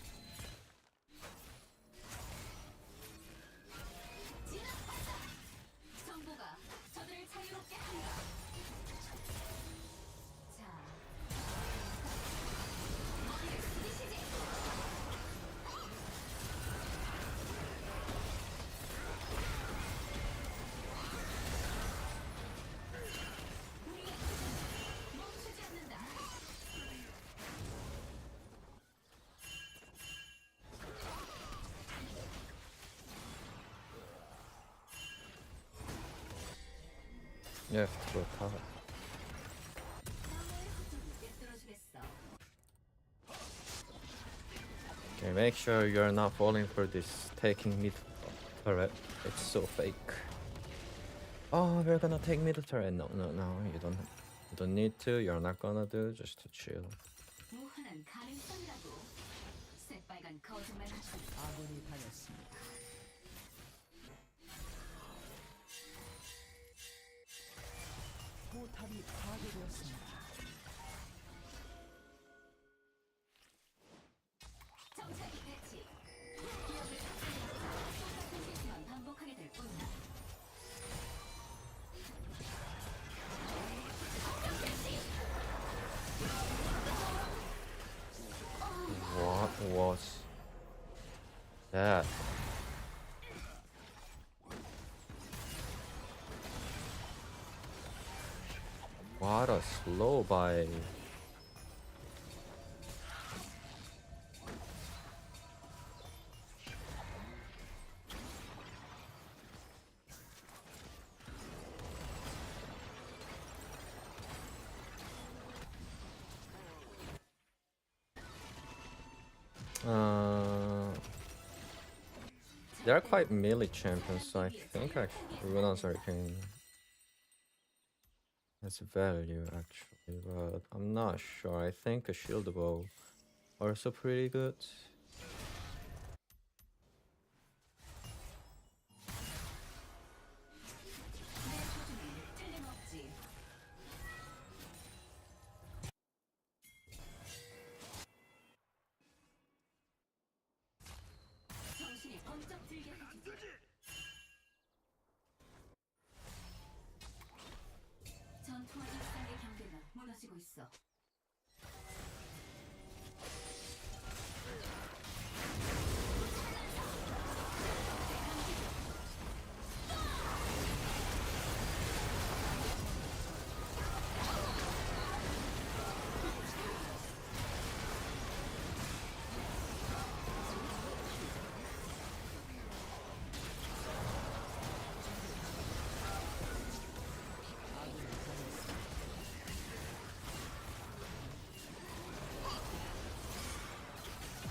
정보가 저들을 자유롭게 한다. 자, 머리를 숙이시지. 우리의 도전은 멈추지 않는다. You have to go top. Okay, make sure you're not falling for this taking mid turret. It's so fake. Oh, we're gonna take middle turret. No, no, no. You don't need to. You're not gonna do. Just to chill. 무한한 가능성이라고. 새빨간 거짓말 하지. 아군이 당했습니다. 포탑이 파괴되었습니다. 정찰기 배치. 기억을 똑같은 실수만 반복하게 될 뿐이야. What was that? What a slow buy. They're quite melee champions, so I think Runa's Arcane has value actually, but I'm not sure. I think a shield bow also pretty good. 내 소중히 틀림없지. 정신이 번쩍 들게 해주지. 전투와 일상의 경계가 무너지고 있어.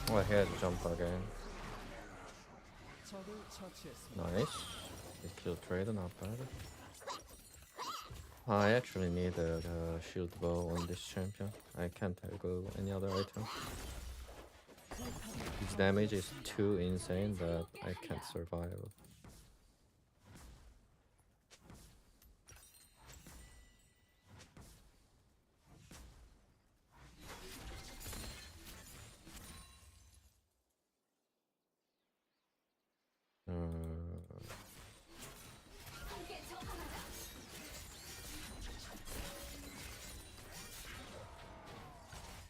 Oh, he had to jump again. 적을 처치했습니다. Nice. The kill trade, not bad. I actually need a shield bow on this champion. I can't go any other item. His damage is too insane that I can't survive. 함께 저항하자.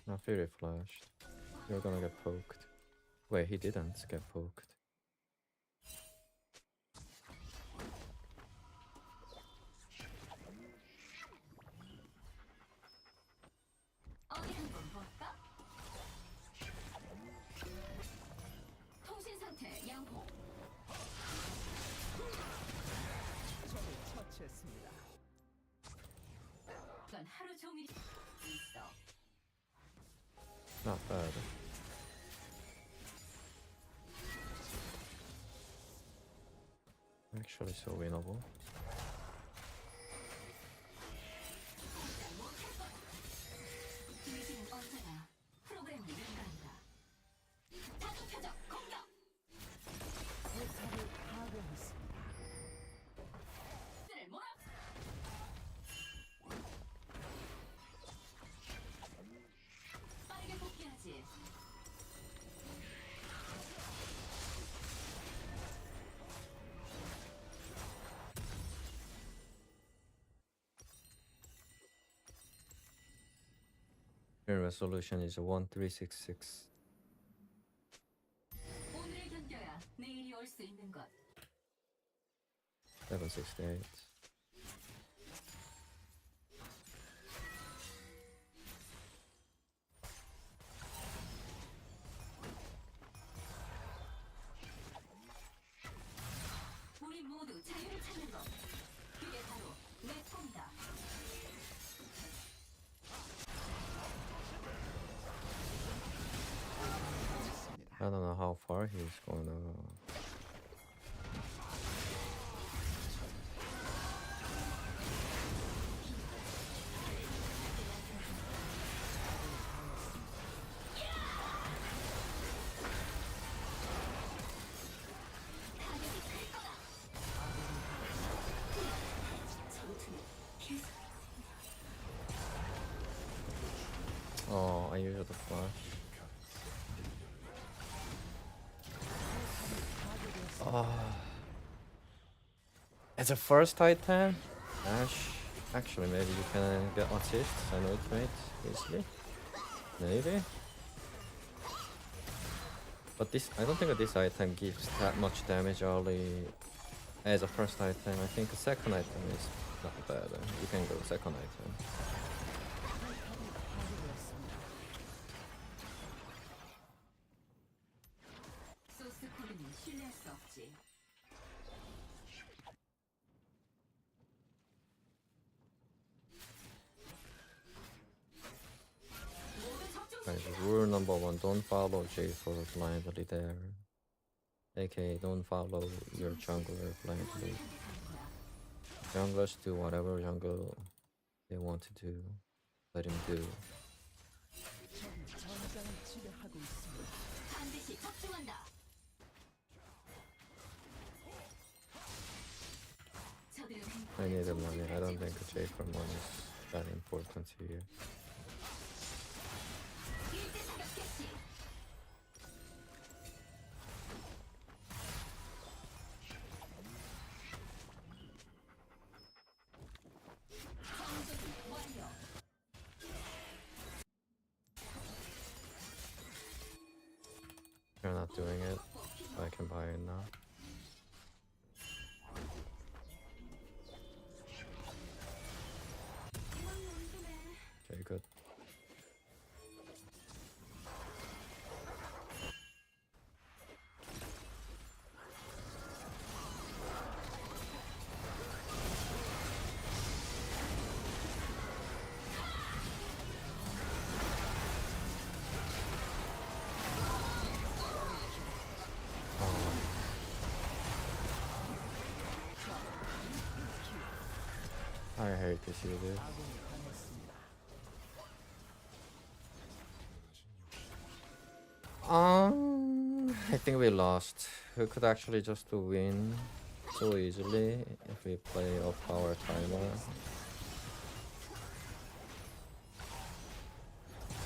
Not Fury flashed. You're gonna get poked. Wait, he didn't get poked. 어디 한번 볼까? 통신 상태 양호. 적을 처치했습니다. 넌 하루 종일 있어. Not bad. Actually, so winnable. 의지는 언제나 프로그램을 능가한다. 다수 표적 공격. 포탑을 파괴했습니다. 들을 몰아. 빠르게 복귀하지. Your resolution is 1366. 오늘을 견뎌야 내일이 올 수 있는 것. 768. 우리 모두 자유를 찾는 것. 그게 바로 내 꿈이다. or he's gonna. Oh, I used the flash. Oh. As a first item, Ash. Actually, maybe you can get assists and ultimate easily. Maybe. But this, I don't think this item gives that much damage early as a first item. I think the second item is not bad. You can go second item. 소스코드는 신뢰할 수 없지. Guys, rule number 1, don't follow J4 blindly there. AKA, don't follow your jungler blindly. Junglers do whatever jungle they want to do. Let him do. 적이 전장을 지배하고 있습니다. 반드시 적중한다. 저들은 I need the money. I don't think J4 money is that important here. 일대 사격 개시. 정조준 완료. You're not doing it. I can buy it now. Okay, good. I hate to see this. I think we lost. We could actually just win so easily if we play off our timer.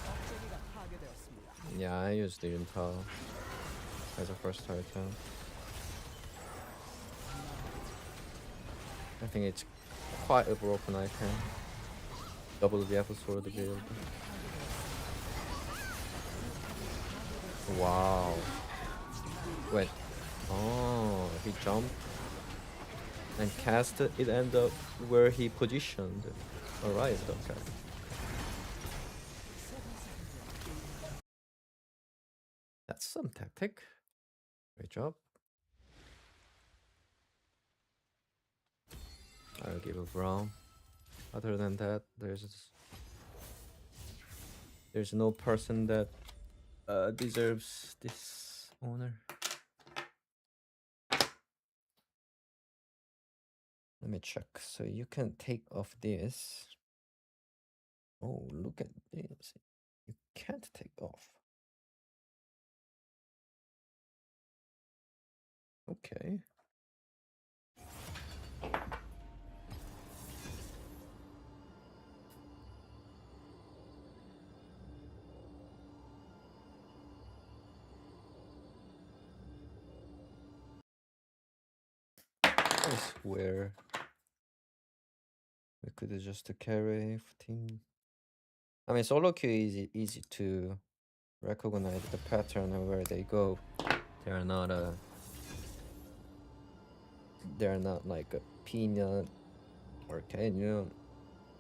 억제기가 파괴되었습니다. Yeah, I used the Yunta as a first item. I think it's quite a broken item. Double VF sword build. Wow. Wait. Oh, he jumped and cast it. It ended up where he positioned. Alright, okay. That's some tactic. Great job. I'll give a brown. Other than that, there's no person that deserves this honor. Let me check. So you can take off this. Oh, look at this. You can't take off. Okay. I swear we could just carry team. I mean, solo queue is easy to recognize the pattern of where they go. They're not like a peanut or canyon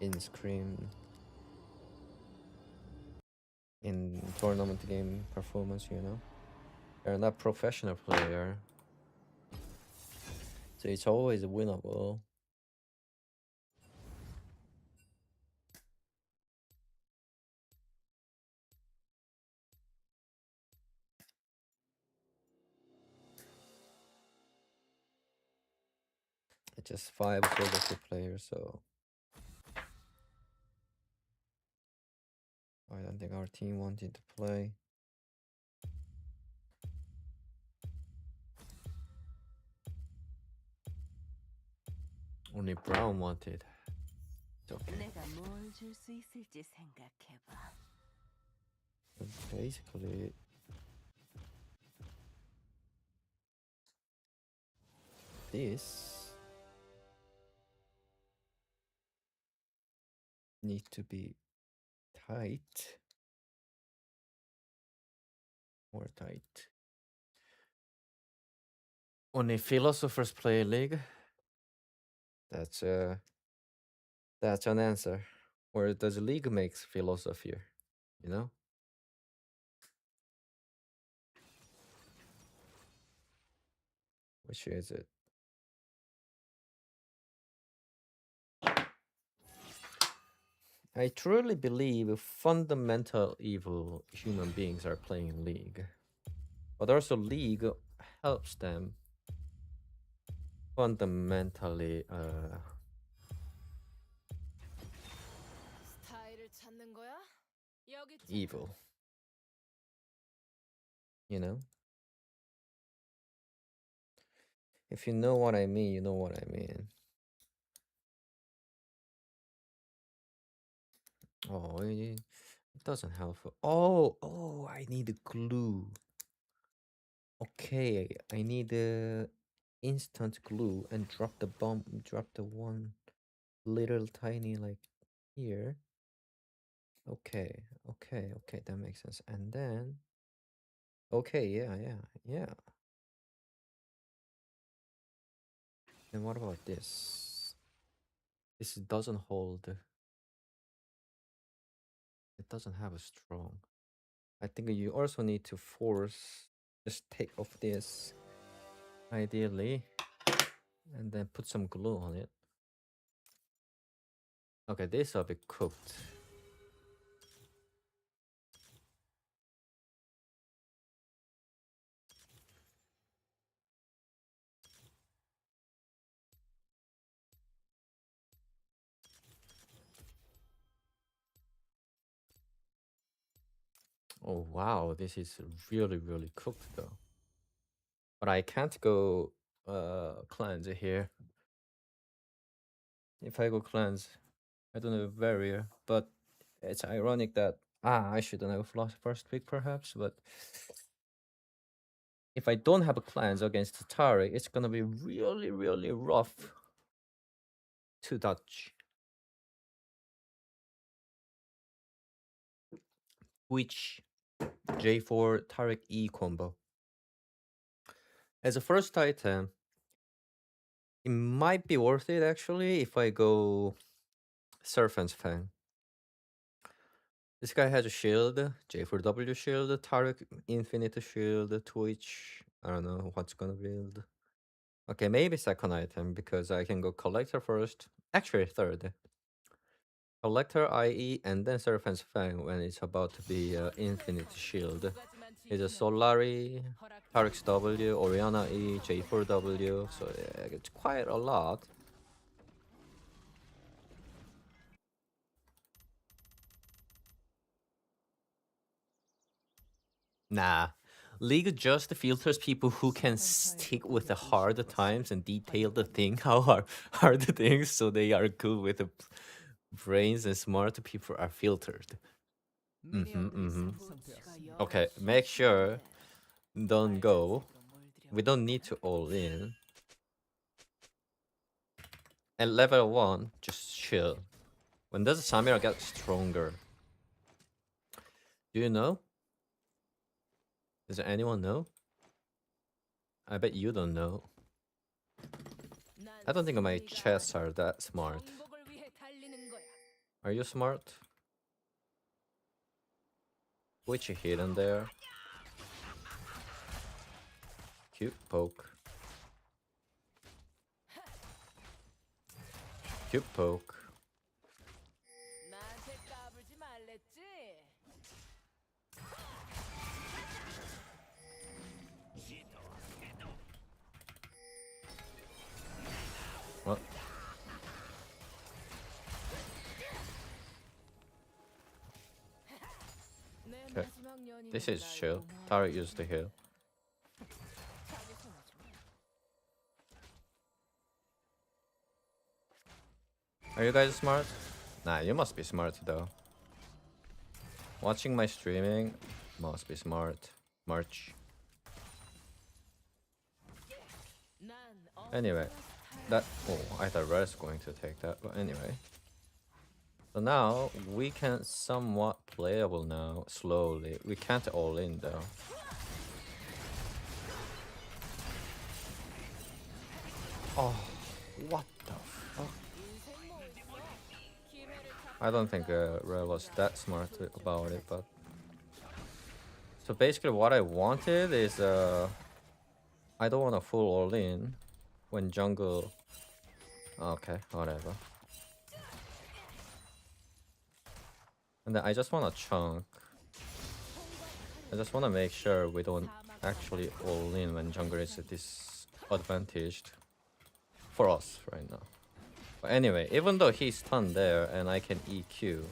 in scream in tournament game performance, you know. They're not professional player. So it's always winnable. It's just 5 SOLOQ players, so I don't think our team wanted to play. Only Brown wanted. It's okay. 내가 뭘 줄 수 있을지 생각해봐. Basically, this need to be tight. More tight. Only philosophers play league. That's an answer. Or does league makes philosophy? You know? Which is it? I truly believe fundamental evil human beings are playing league. But also league helps them fundamentally 스타일을 찾는 거야? 여기 evil. You know? If you know what I mean, you know what I mean. Oh, it doesn't help. Oh, I need glue. Okay, I need instant glue and drop the bomb, drop the one little tiny like here. Okay, that makes sense. And then, okay, yeah. Then what about this? This doesn't hold. It doesn't have a strong. I think you also need to force, just take off this, ideally, and then put some glue on it. Okay, this will be cooked. Oh wow, this is really cooked though. But I can't go cleanse here. If I go cleanse, I don't have a barrier. But it's ironic that I shouldn't have lost first pick perhaps, but if I don't have a cleanse against Tari, it's gonna be really rough to dodge. Which J4 Taric E combo. As a first item, it might be worth it actually if I go Serpent's Fang. This guy has a shield, J4W shield, Taric Infinite shield, Twitch. I don't know what's gonna build. Okay, maybe second item because I can go Collector first. Actually, third. Collector IE and then Serpent's Fang when it's about to be Infinite Shield. It's a Solari, Tarik's W, Oriana E, J4W, so yeah, it's quite a lot. Nah, League just filters people who can stick with the hard times and detail the thing, how hard things, so they are good with the brains and smart people are filtered. Okay, make sure don't go. We don't need to all in. At level 1, just chill. When does Samira get stronger? Do you know? Does anyone know? I bet you don't know. I don't think my chests are that smart. Are you smart? Which hidden there? Cute poke. Cute poke. What? 내 Okay. 마지막 연인은 This is 날 chill. 고마워해. Taric used the heal. 자기 손아줘. Are you guys smart? Nah, you must be smart though. Watching my streaming must be smart. March. 난 Anyway, that. Oh, I thought Red is going to take that, but anyway. So now we can somewhat playable now, slowly. We can't all in though. Oh, what the fuck? 인생 뭐 있어? 기회를 잡. I don't think Red was that smart about it, but. So basically, what I wanted is I don't want to full all in when jungle. Okay, whatever. And then I just want a chunk. I just want to make sure we don't actually all in when jungle is disadvantaged for us right now. But anyway, even though he's stunned there and I can EQ,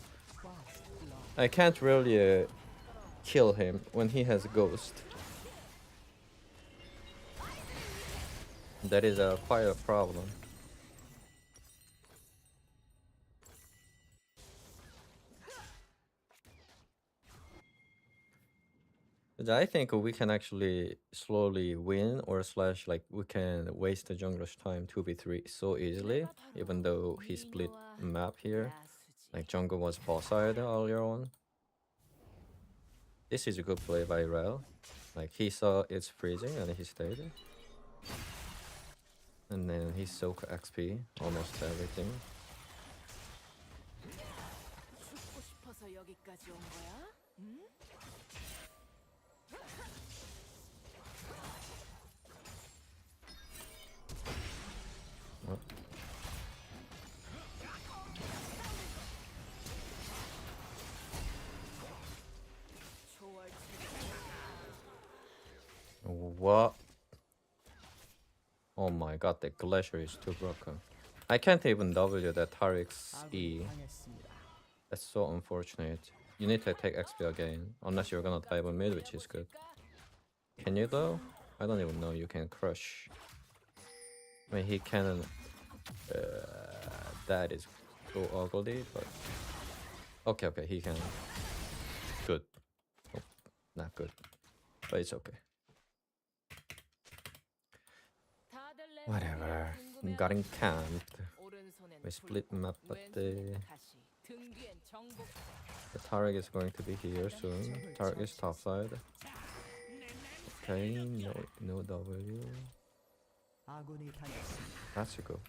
I can't really kill him when he has ghost. That is quite a problem. But I think we can actually slowly win or slash like we can waste the jungler's time 2v3 so easily, even though he split map here. Like jungle was boss side earlier on. This is a good play by Rel. Like he saw it's freezing and he stayed. And then he soak XP, almost everything. 죽고 싶어서 여기까지 온 거야? 응? What? 초월 What? Oh my god, the glacier is too broken. I can't even W that Tarik's E. 아군이 당했습니다. That's so unfortunate. You need to take XP again, unless you're gonna dive on mid, which is good. Can you though? I don't even know you can crush. I mean, he can. That is so ugly, but okay, he can. Good. Oh, not good, but it's okay. 다들 내 Whatever. 궁금해하는 Got camped. 오른손엔 We split map, but 왼손엔 다시 등 뒤엔 정복. the Tarek is going to be here soon. Tarek is top side. Okay, no W. 아군이 당했습니다. That's good.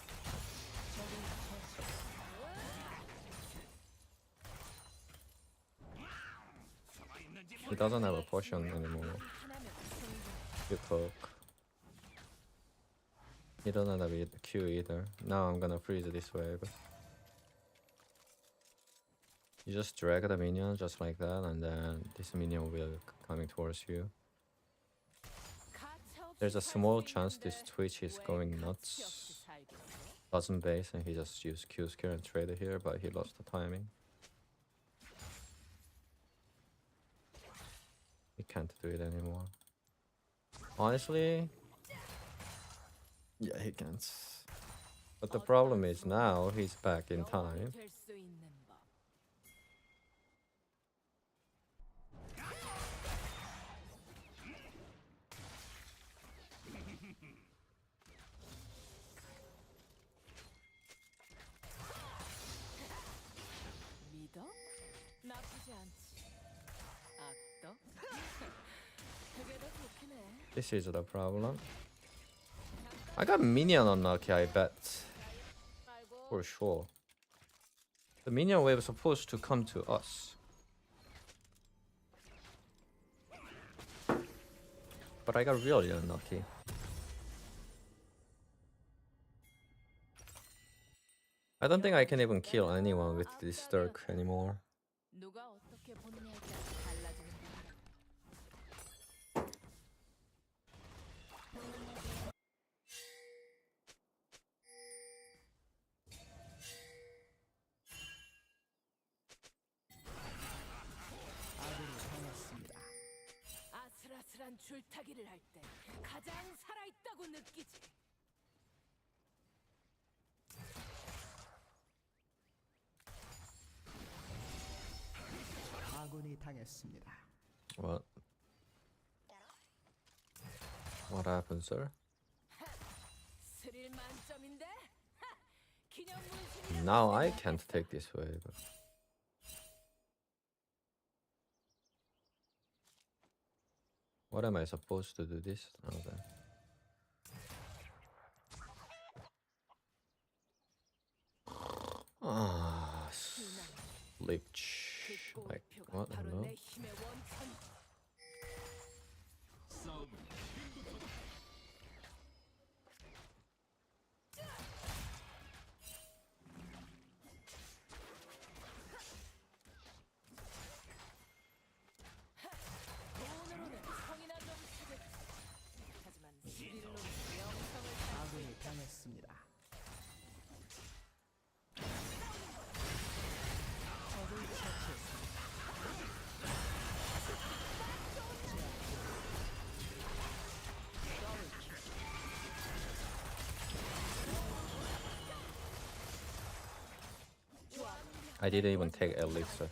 He doesn't have a potion anymore. You cook. He doesn't have a Q either. Now I'm gonna freeze this wave. You just drag the minion just like that, and then this minion will coming towards you. There's a small chance this Twitch is going nuts. Doesn't base, and he just used Q scare and trade here, but he lost the timing. He can't do it anymore. Honestly, yeah, he can't. But the problem is now he's back in time. 될 수 있는 법. 믿어? 나쁘지 않지. 악덕? 그게 더 좋긴 해. This is the problem. I got minion unlucky, I bet. 말고 For sure. The minion wave is supposed to come to us. But I got really unlucky. I don't think I can even kill anyone with this Dirk anymore. 누가 어떻게 보느냐에 따라 달라지는 거야. 줄타기를 할 때 가장 살아있다고 느끼지. 아군이 당했습니다. What? What happened, sir? 스릴 만점인데? 하! 기념 문신이라고 Now I 생각해. can't take this wave. What am I supposed to do this? Oh, then. Ah, Leech. 그 Like, 꼬표가 what? 바로 Hello? 내 힘의 원천. 돈으로는 성이나 좀 사겠지. 하지만 스릴로는 영성을 아군이 당했습니다. 적을 처치했습니다. I didn't even take elixir.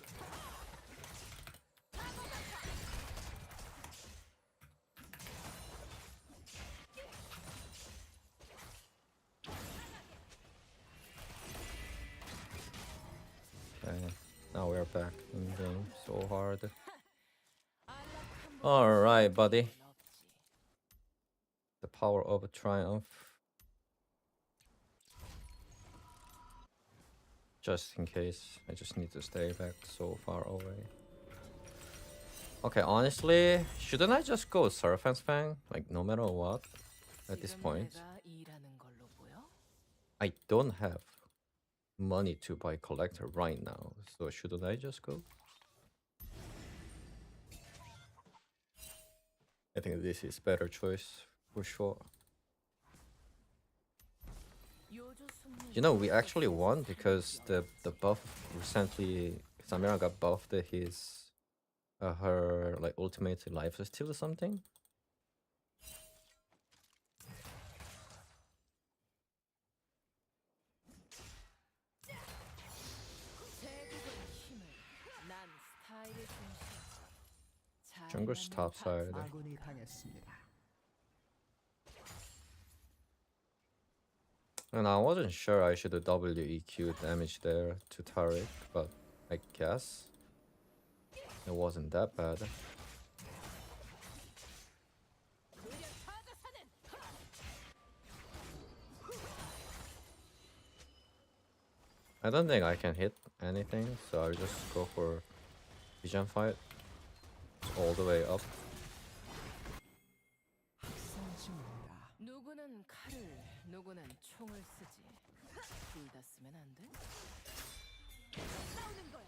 Okay, now we're back in game. So hard. Alright, buddy. The power of triumph. Just in case, I just need to stay back so far away. Okay, honestly, shouldn't I just go Surf and Spang? Like, no matter what, at this point? I don't have money to buy collector right now, so shouldn't I just go? I think this is better choice for sure. You know, we actually won because the buff recently, Samira got buffed his her like ultimate life steal or something. Jungle's top side. 아군이 당했습니다. And I wasn't sure I should WEQ damage there to Taric, but I guess it wasn't that bad. I don't think I can hit anything, so I'll just go for vision fight all the way up. 학생 중입니다. 누구는 칼을, 누구는 총을 쓰지. 둘 다 쓰면 안 돼? 싸우는 거야.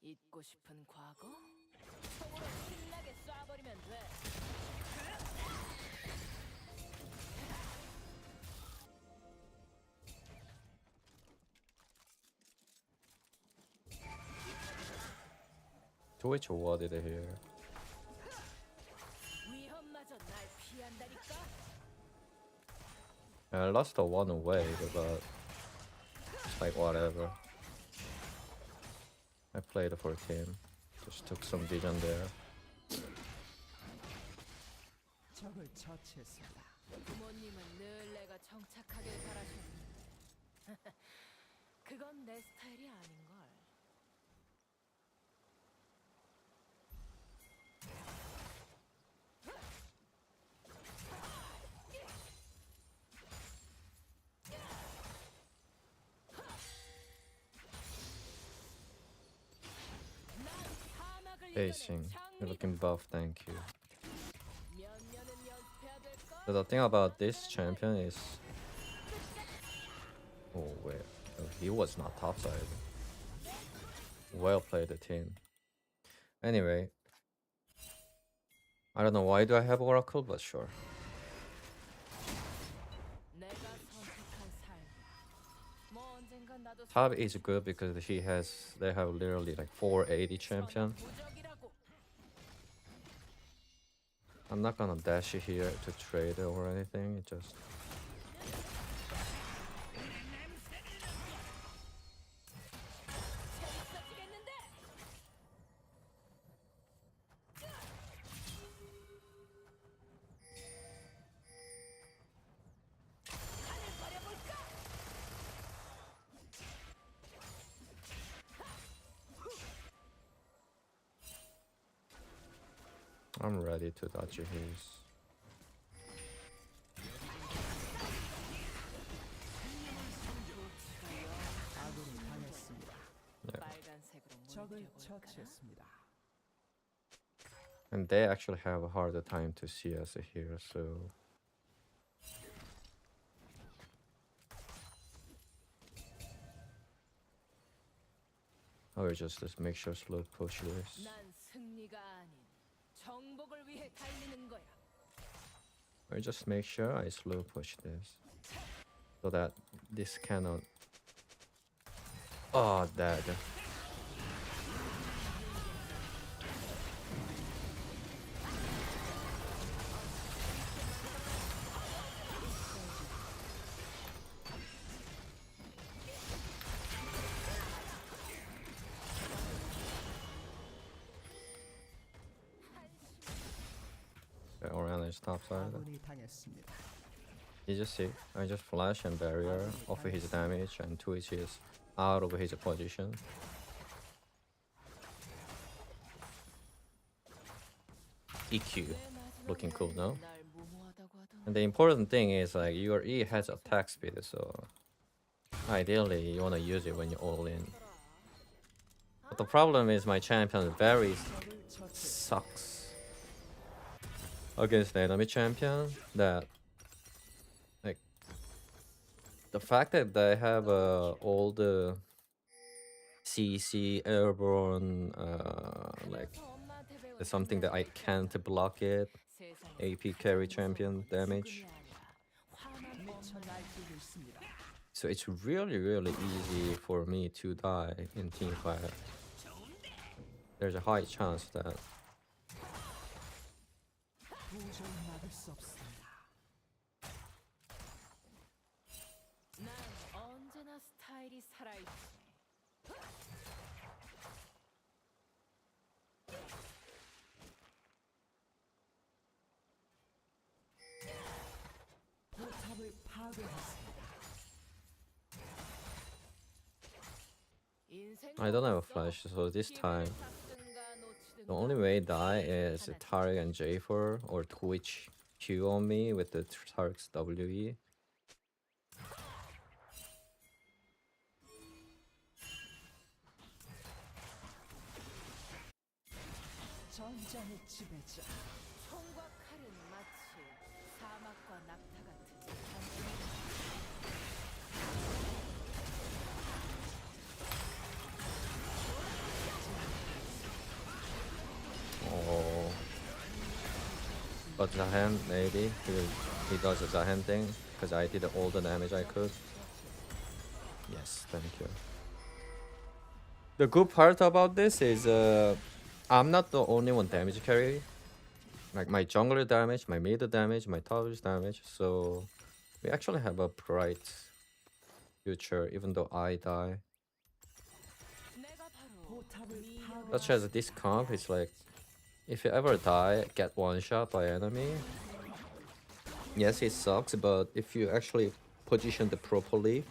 잊고 싶은 과거? 총으로 신나게 쏴버리면 돼. To which what did I hear? 위험마저 날 피한다니까. I lost a one away, but it's like whatever. I played for team. Just took some vision there. 적을 처치했습니다. 부모님은 늘 내가 정착하길 바라셨는데 그건 내 스타일이 아닌걸. Facing. You're looking buff, thank you. 몇 년은 연습해야 될걸? But the thing about this champion is... Oh wait, oh, he was not topside. Well played, the team. Anyway. I don't know why do I have Oracle, but sure. 언젠간 나도 Top is good because they have literally like 480 champion. 무적이라고. I'm not gonna dash here to trade or anything. It just 재밌어지겠는데? 하늘 버려볼까? I'm ready to dodge his. 아군이 당했습니다. 빨간색으로 적을 물들여볼까? 처치했습니다. And they actually have a harder time to see us here, so I will just make sure slow push this. 난 승리가 아닌 정복을 위해 달리는 거야. I just make sure I slow push this so that this cannot. Oh, dead. Okay, Oriana is top side. 아군이 당했습니다. You just see, I just flash and barrier off his damage and Twitch is out of his position. EQ, looking cool, no? 날 무모하다고 하던 And the important thing is like your E has attack speed, so ideally you wanna use it when you're all in. But the problem is my champion very sucks against the enemy champion. That like the fact that they have all the CC airborne like 엄마한테 배운 there's something that I can't block it. 세상에 AP carry champion damage. 화난 미쳐 엄마 날뛰고 있습니다. So it's really easy for me to die in team fight. There's a high chance that 도저히 막을 수 없습니다. 난 언제나 스타일이 살아있지. 포탑을 파괴했습니다. 인생 I don't have a 없어. flash, so this time 기회를 잡든가 놓치든가. the only way die is Tarek and J4 or Twitch Q on me with the Tarek's WE. 전장의 지배자. 총과 칼은 마치 사막과 낙타 같은 단순한 Oh. But Zahan maybe he does the Zahan thing because I did all the damage I could. Yes, thank you. The good part about this is I'm not the only one damage carry. Like my jungler damage, my mid damage, my top damage. So we actually have a bright future even though I die. 내가 바로 포탑을 파괴. Such as this comp, it's like if you ever die, get one shot by enemy. Yes, it sucks, but if you actually position it properly,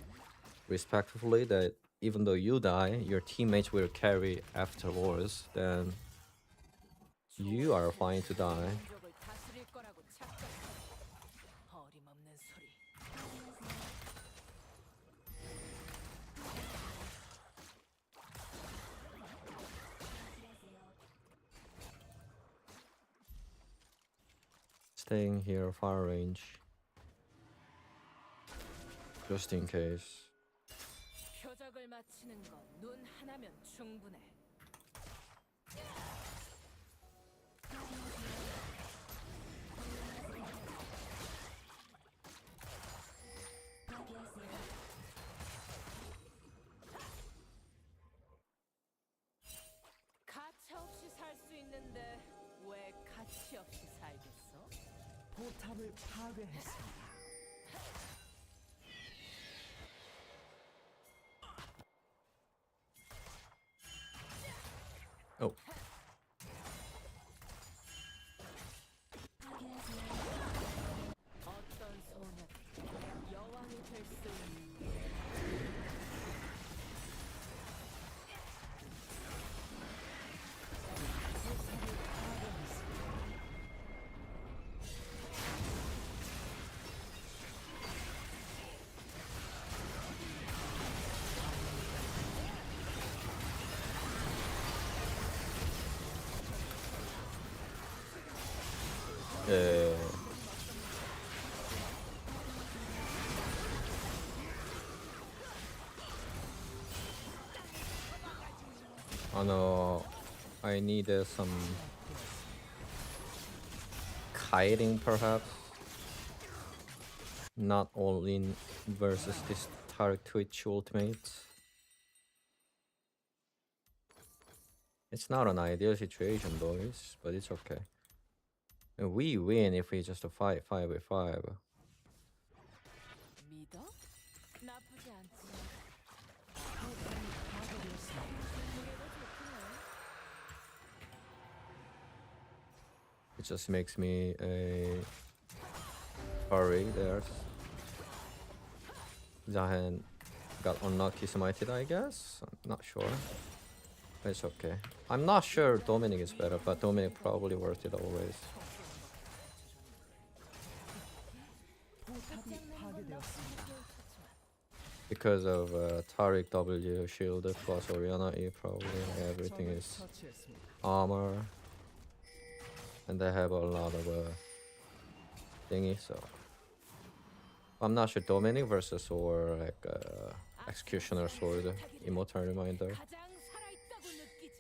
respectfully, that even though you die, your teammates will carry afterwards, then you are fine to die. 민족을 다스릴 거라고 착각해. 어림없는 소리. Staying here far range. Just in case. 표적을 맞히는 건 눈 하나면 충분해. 포탑을 파괴했습니다. Oh. 어떤 소녀 여왕이 될 수 있는 예. Oh no, I need some kiting perhaps. Not all in versus this Tarek Twitch ultimate. It's not an ideal situation, boys, but it's okay. And we win if we just fight 5v5. 믿어? 나쁘지 않지. 포탑이 파괴되었습니다. 그래도 좋구나. It just makes me a furry there. Zahan got unlucky smited, I guess. I'm not sure. But it's okay. I'm not sure Dominic is better, but Dominic probably worth it always. 포탑이 파괴되었습니다. Because of Tariq W shield plus Oriana E, probably everything 적을 is 처치했습니다. armor. And they have a lot of thingy, so I'm not sure Dominic versus or like Executioner Sword, Immortal Reminder. 가장 살아있다고 느끼지.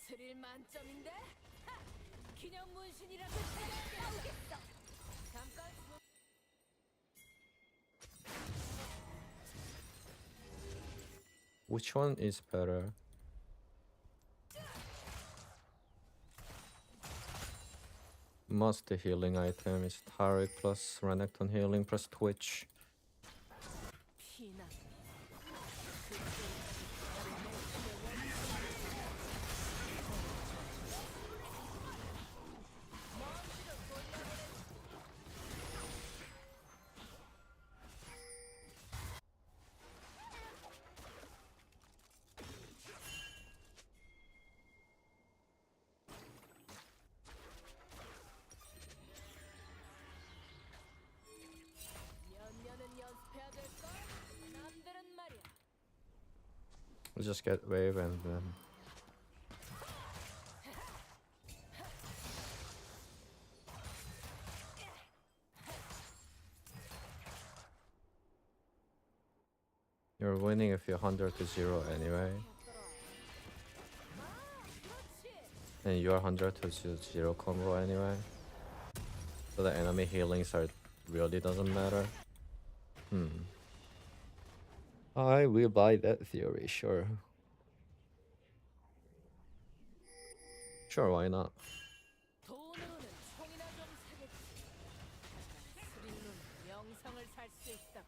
스릴 만점인데? 하! 기념 문신이라고 나오겠어. 잠깐 Which one is better? Must healing item is Tariq plus Renekton healing plus Twitch. 피나. 몇 년은 연습해야 될걸? 남들은 말이야. We'll just get wave and then you're winning if you're 100-0 anyway. And you're 100-0 combo anyway. So the enemy healings are really doesn't matter. I will buy that theory, sure. Sure, why not? 돈으로는 총이나 좀 사겠지. 스릴로는 명성을 살 수 있다고.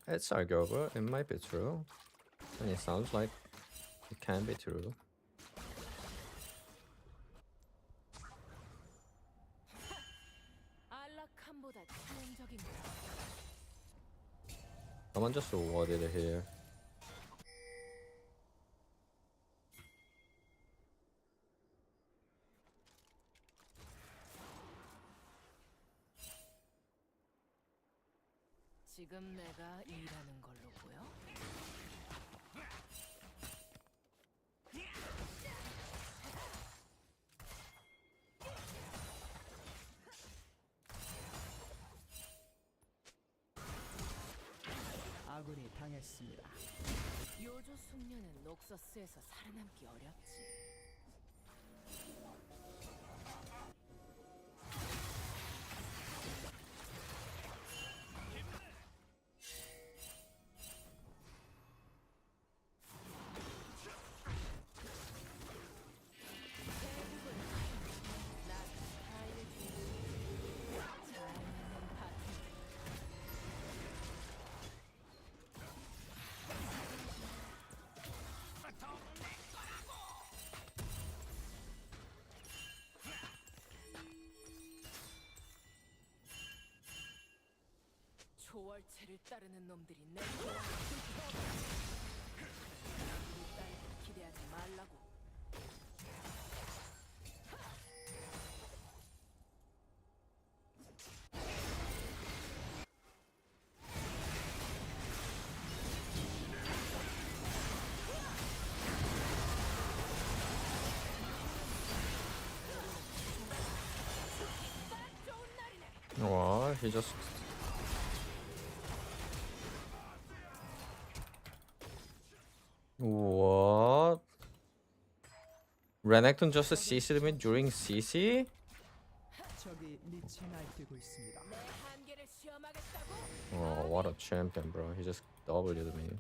It's arguable, it might be true. And it sounds like it can be true. 알라칸보다 치명적인 거. Someone just warded it here. 지금 내가 일하는 걸로 보여? 아군이 당했습니다. 요조 숙녀는 녹서스에서 살아남기 어렵지. 초월체를 따르는 놈들이 내 기대하지 말라고. Wow, he just. What? Renekton just CC'd me during CC? 적이 미쳐 날뛰고 있습니다. 내 한계를 시험하겠다고? Oh, what a champion, bro. He just W'd me.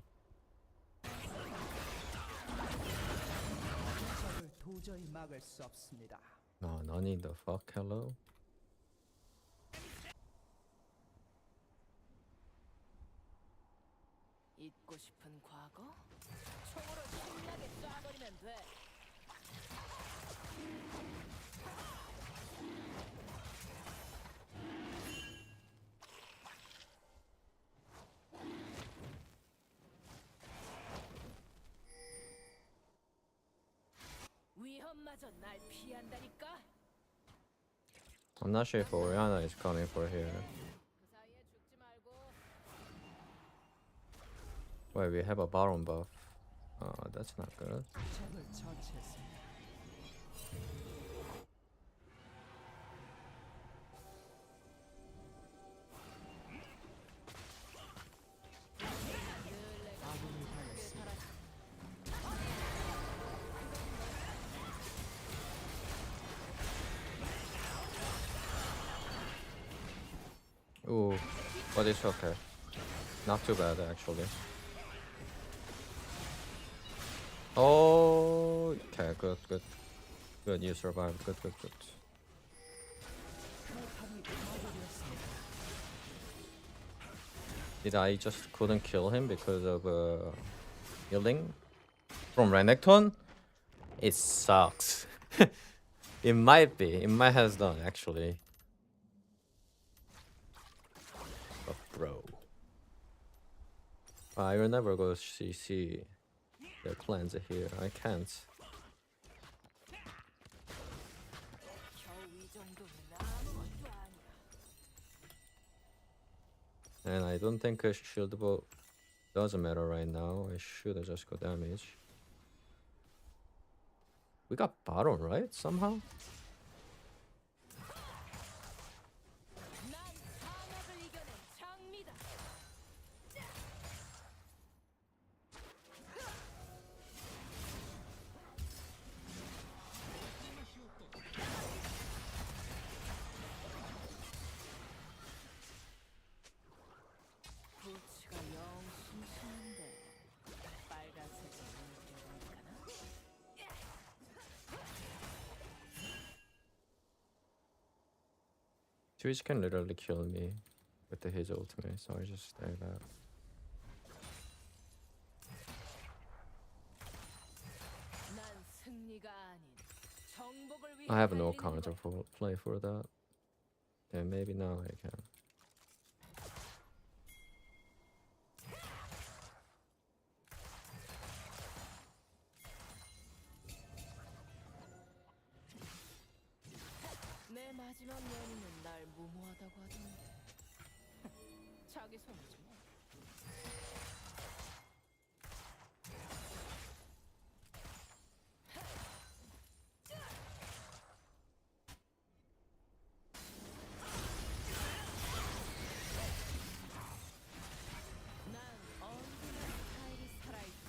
적을 도저히 막을 수 없습니다. No, nani the fuck, hello? 잊고 싶은 과거? 총으로 신나게 쏴버리면 돼. 위험마저 날 피한다니까. I'm not sure if Oriana is coming for here. 그 사이에 죽지 말고. Wait, we have a baron buff. That's not good. 적을 처치했습니다. 아군이 당했습니다. Ooh, but it's okay. Not too bad actually. Oh, okay, good, good. Good, you survived. Good, good, good. 포탑이 파괴되었습니다. Did I just couldn't kill him because of healing from Renekton? It sucks. It might be. It might has done actually. But bro, I will never go CC the clans here. I can't. 겨우 이 정도는 아무것도 아니야. And I don't think a shield bow doesn't matter right now. I should just go damage. We got Baron, right? Somehow? 난 사막을 이겨낸 장미다. 부치가 영 심심한데 빨간색을 물들여보니까나. Twitch can literally kill me with his ultimate, so I just stay back. 난 승리가 아닌 정복을 위해 I have no 달리는 counter 거야. for play for that. And maybe now I can. 내 마지막 연인은 날 무모하다고 하던데. 자기 손이지 뭐. 난 언제나 스타일이 살아있어.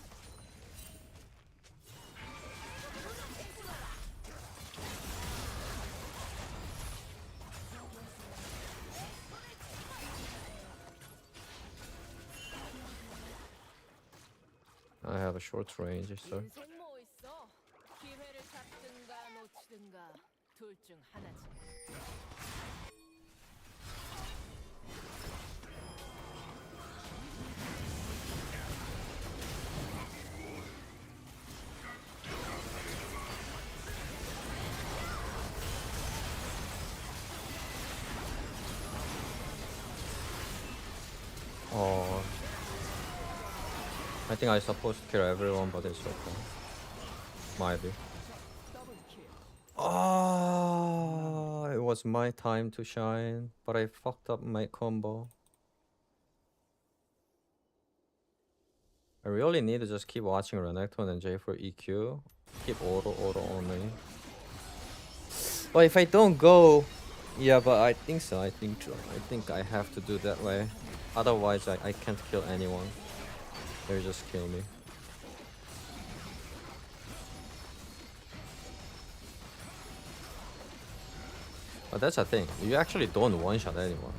I have a short range, so. 인생 뭐 있어? 기회를 잡든가 놓치든가 둘 중 하나지. Oh, I think I supposed to kill everyone, but it's okay. Might be. Oh, it was my time to shine, but I fucked up my combo. I really need to just keep watching Renekton and J for EQ. Keep auto only. But if I don't go, yeah, but I think so. I think I have to do that way. Otherwise, I can't kill anyone. They'll just kill me. But that's the thing. You actually don't one-shot anyone.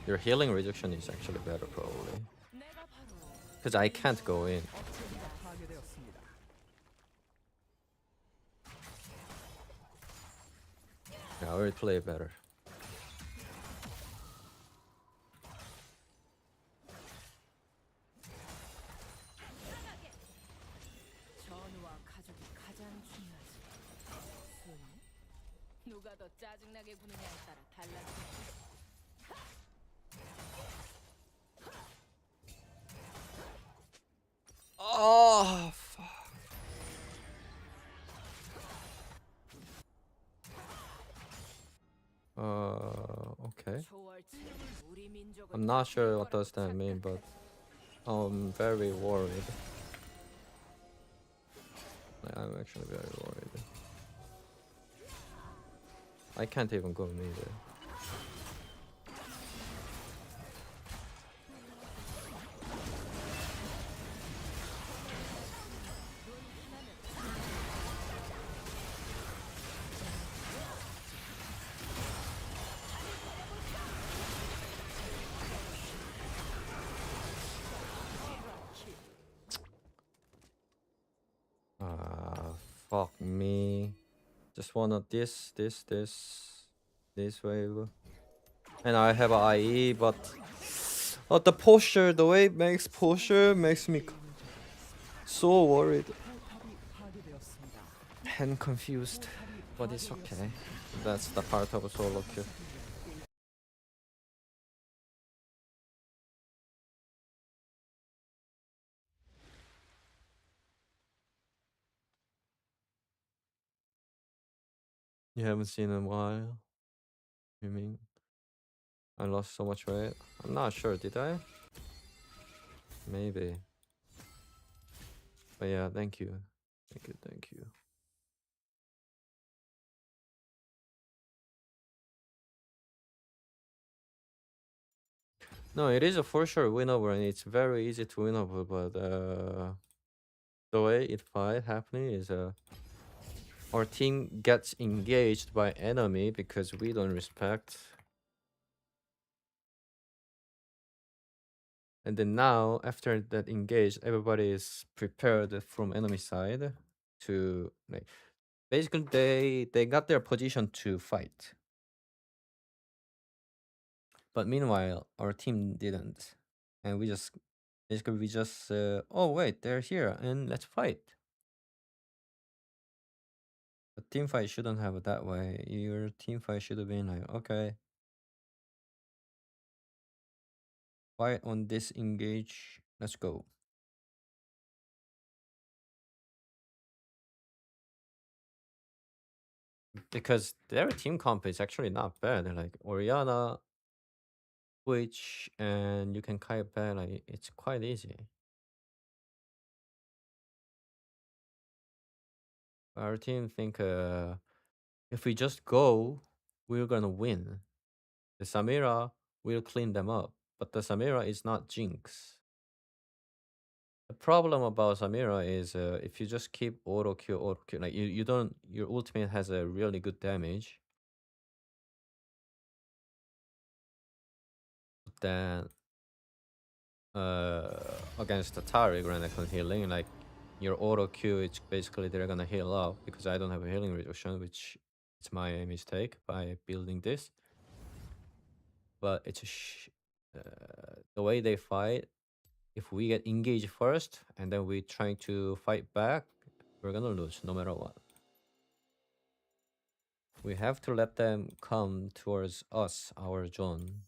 Your healing reduction is actually better, probably. Because I can't go in. 파괴되었습니다. Yeah, I will play better. 전우와 가족이 가장 중요하지. 순위? 누가 더 짜증나게 구느냐에 따라 달라져. Oh, fuck. Okay. 우리 민족은 I'm not sure what does that mean, but I'm very worried. I'm actually very worried. I can't even go neither. Fuck me. Just wanna this wave. And I have a IE, but the posture, the way it makes posture makes me so worried 포탑이 파괴되었습니다. and confused. But it's okay. That's the part of a solo queue. You haven't seen in a while? You mean? I lost so much weight? I'm not sure, did I? Maybe. But yeah, thank you. Thank you. No, it is a for sure winnable and it's very easy to winnable, but the way it fight happening is our team gets engaged by enemy because we don't respect. And then now, after that engaged, everybody is prepared from enemy side to like basically they got their position to fight. But meanwhile, our team didn't, and we just oh wait, they're here and let's fight. A team fight shouldn't have it that way. Your team fight should have been like, okay, fight on this engage, let's go. Because their team comp is actually not bad. They're like Oriana, Twitch, and you can kite back. Like it's quite easy. Our team think if we just go, we're gonna win. The Samira will clean them up, but the Samira is not Jinx. The problem about Samira is if you just keep auto kill, like you don't, your ultimate has a really good damage. But then against the Taric Renekton healing, like your auto Q, it's basically they're gonna heal up because I don't have a healing reduction, which it's my mistake by building this. But it's the way they fight. If we get engaged first and then we trying to fight back, we're gonna lose no matter what. We have to let them come towards us, our zone.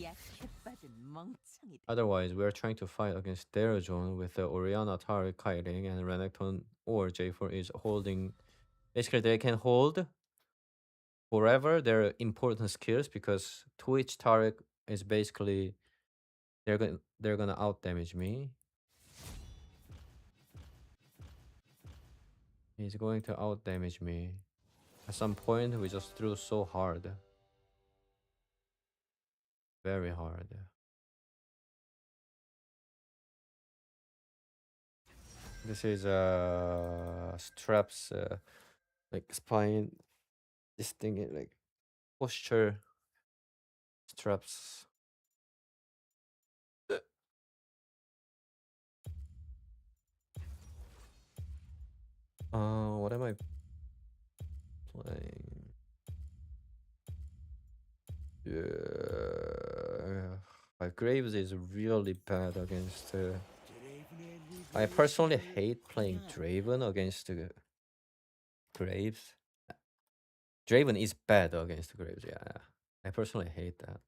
약해 빠진 멍청이다. Otherwise, we're trying to fight against their zone with the Orianna, Taric, Kailing, and Renekton or J4 is holding. Basically, they can hold forever their important skills because Twitch Taric is basically they're gonna out damage me. He's going to out damage me. At some point, we just threw so hard, very hard. This is straps like spine. This thing is like posture straps. What am I playing? Yeah, Graves is really bad against. I personally hate playing Draven against Graves. Draven is bad against Graves. Yeah, I personally hate that.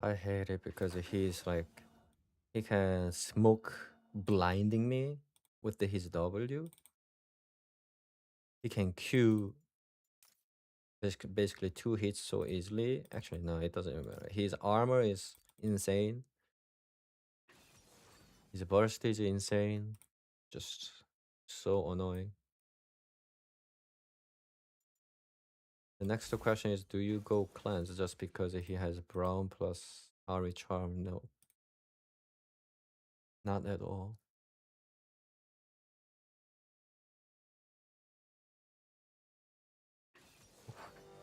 I hate it because he's like he can smoke blinding me with his W. He can Q basically 2 hits so easily. Actually, no, it doesn't even matter. His armor is insane. His burst is insane. Just so annoying. The next question is, do you go cleanse just because he has Brown plus Ari Charm? No. Not at all.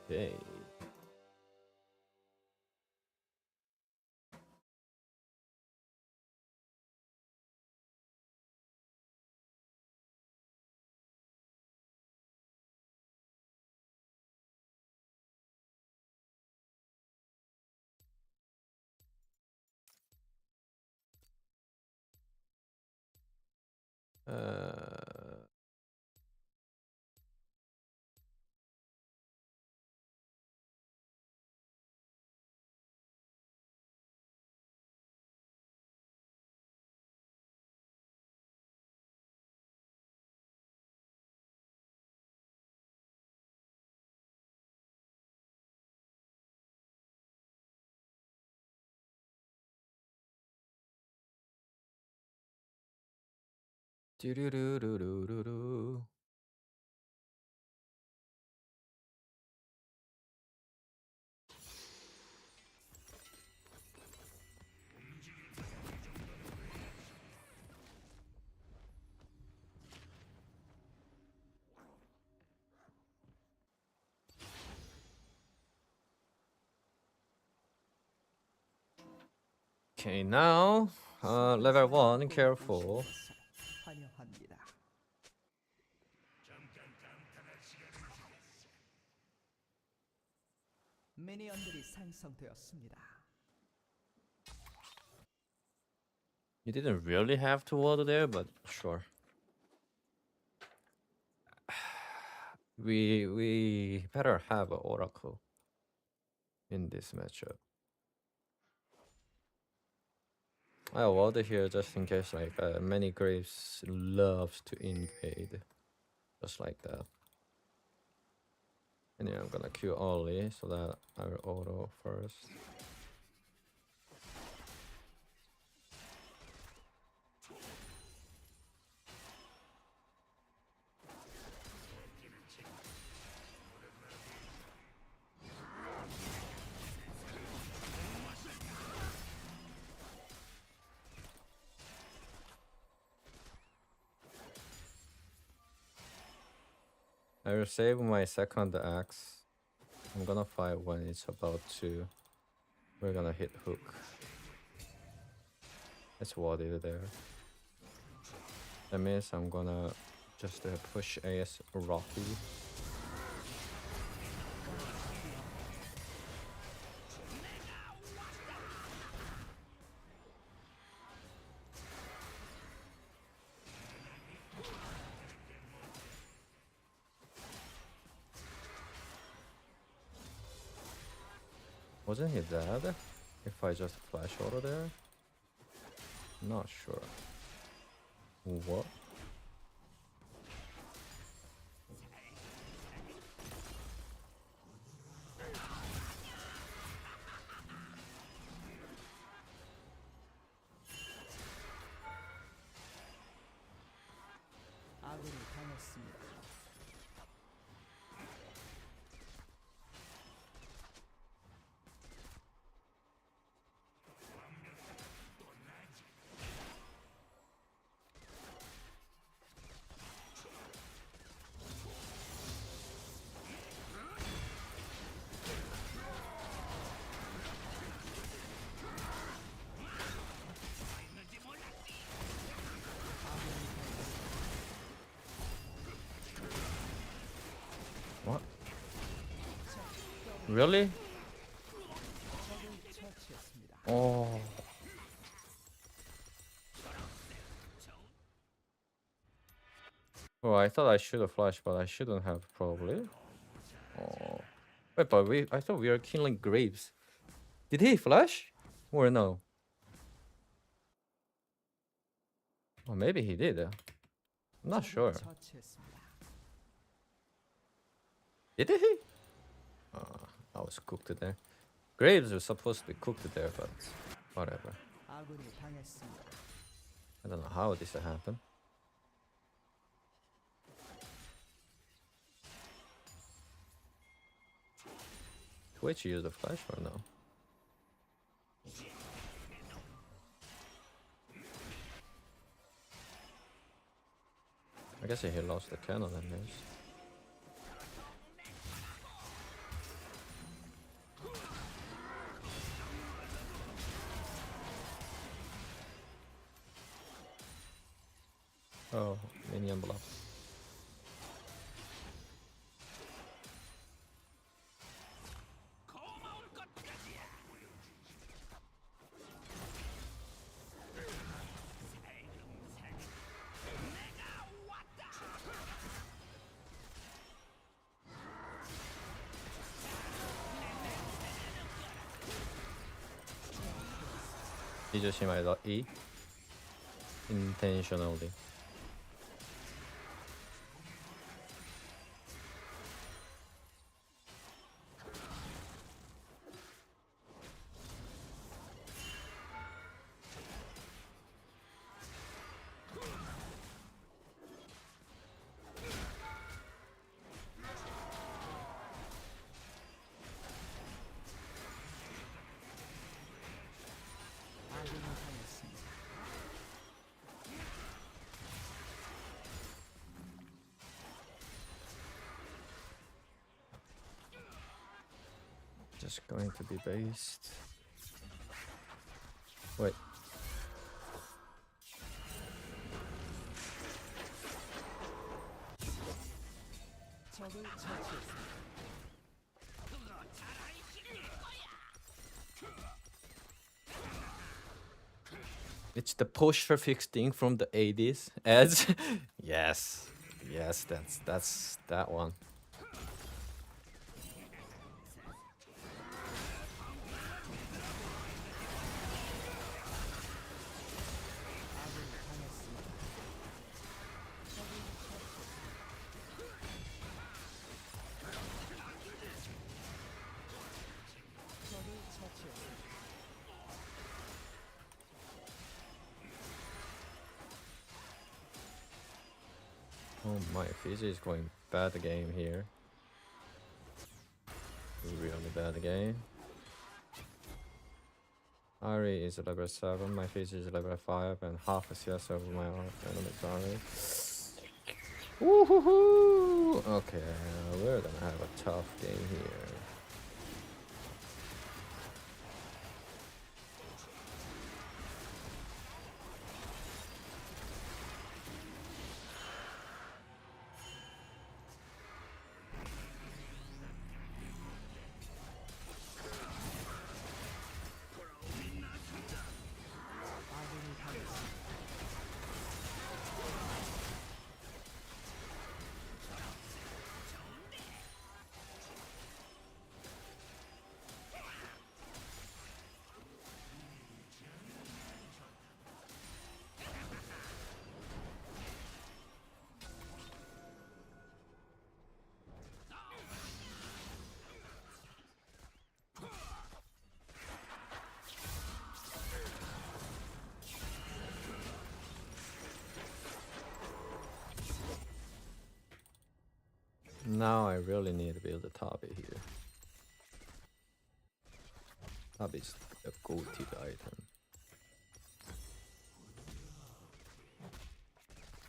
Okay. Uh, do-do-do-do-do-do-do. Okay, now level 1, careful. 환영합니다. 미니언들이 생성되었습니다. You didn't really have to water there, but sure. We better have an Oracle in this matchup. I water here just in case like many Graves loves to invade. Just like that. And yeah, I'm gonna Q Ollie so that I will auto first. I will save my second axe. I'm gonna fight when it's about to. We're gonna hit hook. It's warded there. That means I'm gonna just push AS Rocky. Wasn't he dead? If I just flash over there? Not sure. What? 아군이 당했습니다. What? Really? Oh. Oh, I thought I should have flashed, but I shouldn't have probably. Oh. Wait, but I thought we were killing Graves. Did he flash? Or no? Oh, maybe he did. I'm not sure. Did he? I was cooked there. Graves was supposed to be cooked there, but whatever. 아군이 당했습니다. I don't know how this happened. Twitch used the flash or no? I guess he lost the cannon and this. Oh, minion block. 이 조심하다 E intentionally. 아군이 당했습니다. Just going to be based. Wait. 적을 처치했습니다. It's the push-perfect thing from the 80s. Ads? Yes. Yes, that's that one. 아군이 당했습니다. 적을 처치했습니다. Oh my, Fizzy is going bad game here. Really bad game. Ari is level 7, my Fizzy is level 5, and half a CS over my enemy Ari. Woohoo! Okay, we're gonna have a tough game here. 아군이 당했습니다. Now I really need to build a Tabi here. Tabi is a goated item.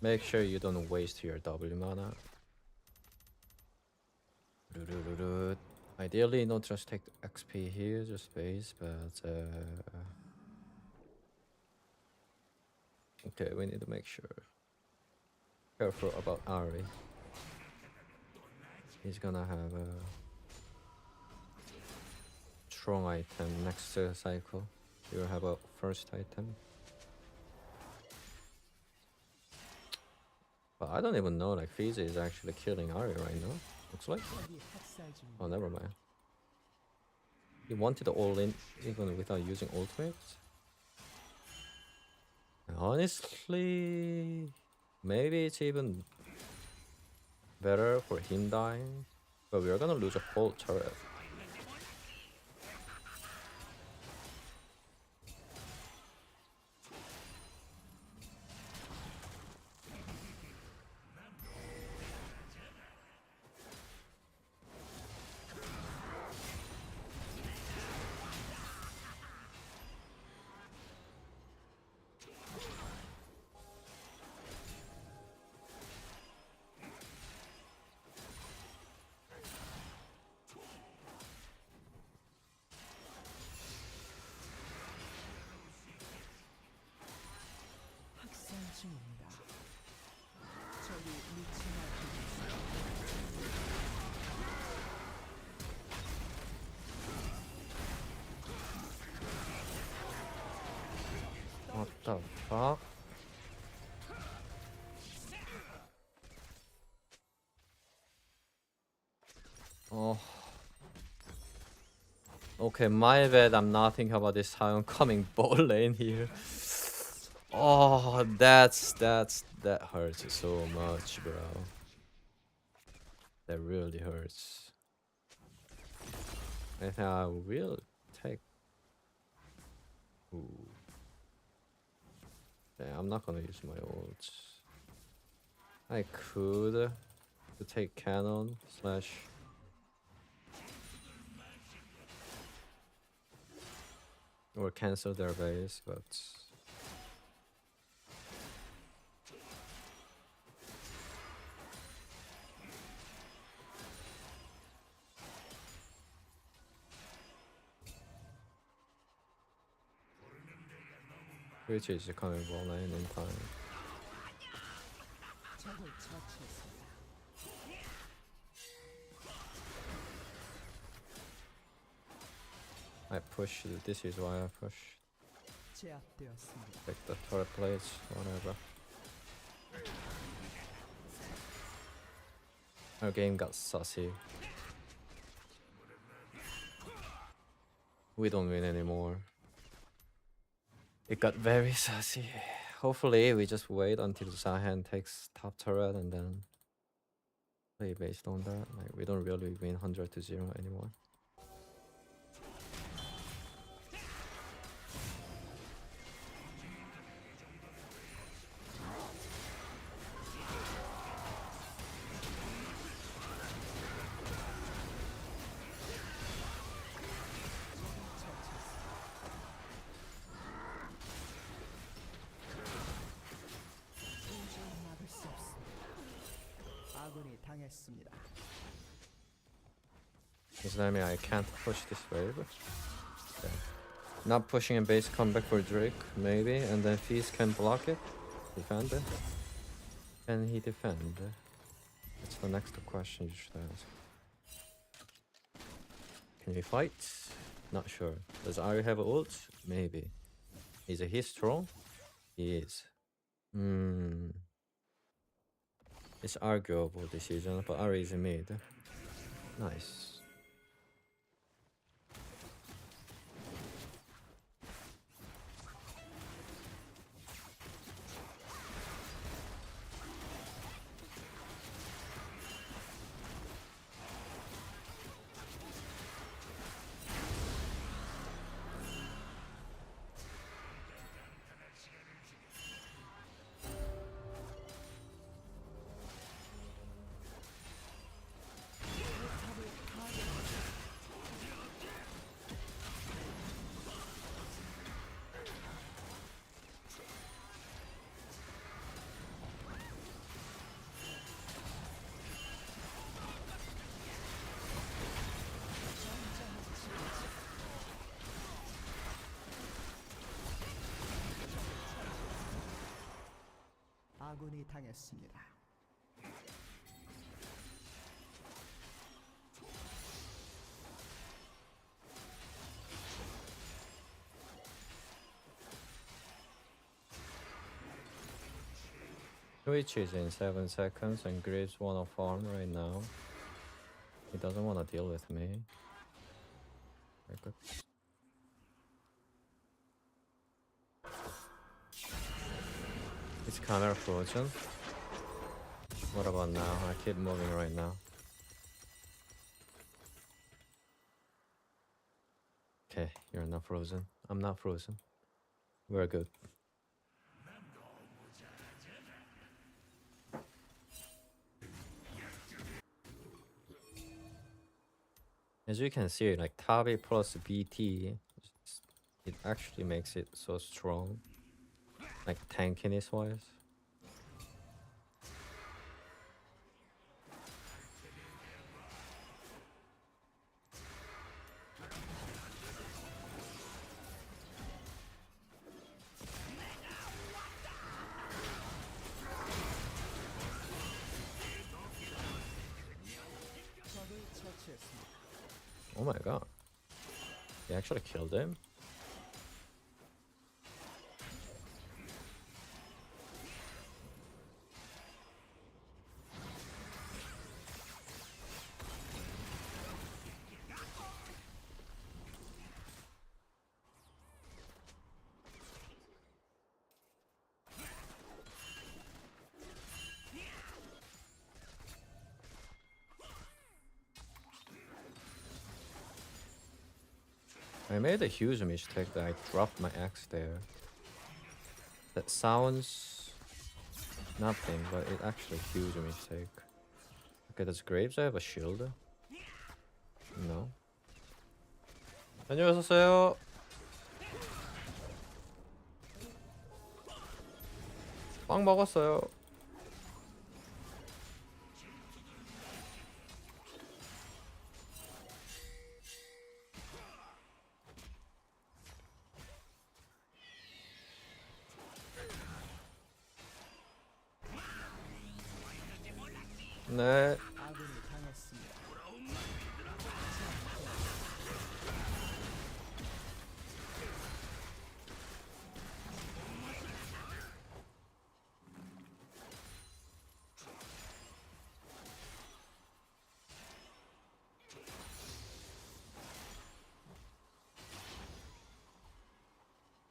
Make sure you don't waste your W mana. Ideally, not just take the XP here, just base, but okay, we need to make sure. Careful about Ari. He's gonna have a strong item next cycle. You have a first item. But I don't even know, like, Fizi is actually killing Ari right now. Looks like. 적이 학살 중입니다. Oh, never mind. He wanted to all in even without using ultimates. Honestly, maybe it's even better for him dying, but we're gonna lose a whole turret. 학살 중입니다. 적이 미쳐 날뛰고 있습니다. What the fuck? Oh. Okay, my bad. I'm not thinking about this Sion coming bot lane here. Oh, that hurts so much, bro. That really hurts. I think I will take. Ooh. Yeah, I'm not gonna use my ult. I could to take cannon slash. Or cancel their base, but which is coming ball lane in time. 적을 처치했습니다. I push. This is why I push. 제압되었습니다. Take the turret plates, whatever. Our game got sussy. We don't win anymore. It got very sussy. Hopefully, we just wait until Zahan takes top turret and then play based on that. Like, we don't really win 100-0 anymore. 도저히 막을 수 없습니다. 당했습니다. Does that mean I can't push this wave? Okay. Not pushing a base comeback for Drake, maybe, and then Fizz can block it? Defend it? Can he defend? That's the next question you should ask. Can he fight? Not sure. Does Ari have ult? Maybe. Is he strong? He is. It's arguable decision, but Ari is mid. Nice. 아군이 당했습니다. Twitch is in 7 seconds and Graves wanna farm right now. He doesn't wanna deal with me. Very good. Is camera frozen? What about now? I keep moving right now. Okay, you're not frozen. I'm not frozen. We're good. As you can see, like Tabi plus BT, it actually makes it so strong. Like tankiness wise. 적을 처치했습니다. Oh my god. He actually killed him? I made a huge mistake that I dropped my axe there. That sounds nothing, but it's actually a huge mistake. Okay, does Graves have a shield? No. 안녕하세요. 빵 먹었어요. 네. 아군이 당했습니다.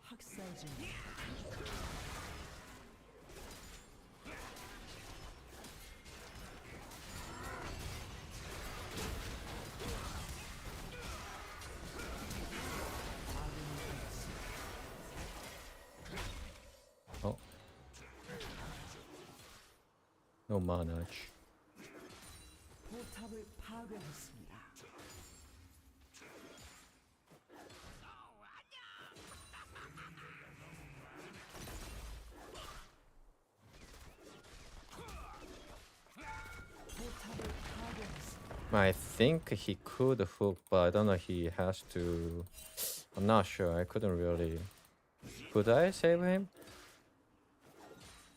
학살 중입니다. No mana. 포탑을 파괴했습니다. 포탑을 I think he could hook, but I don't know. He has to. I'm not sure. I couldn't really. Could I save him?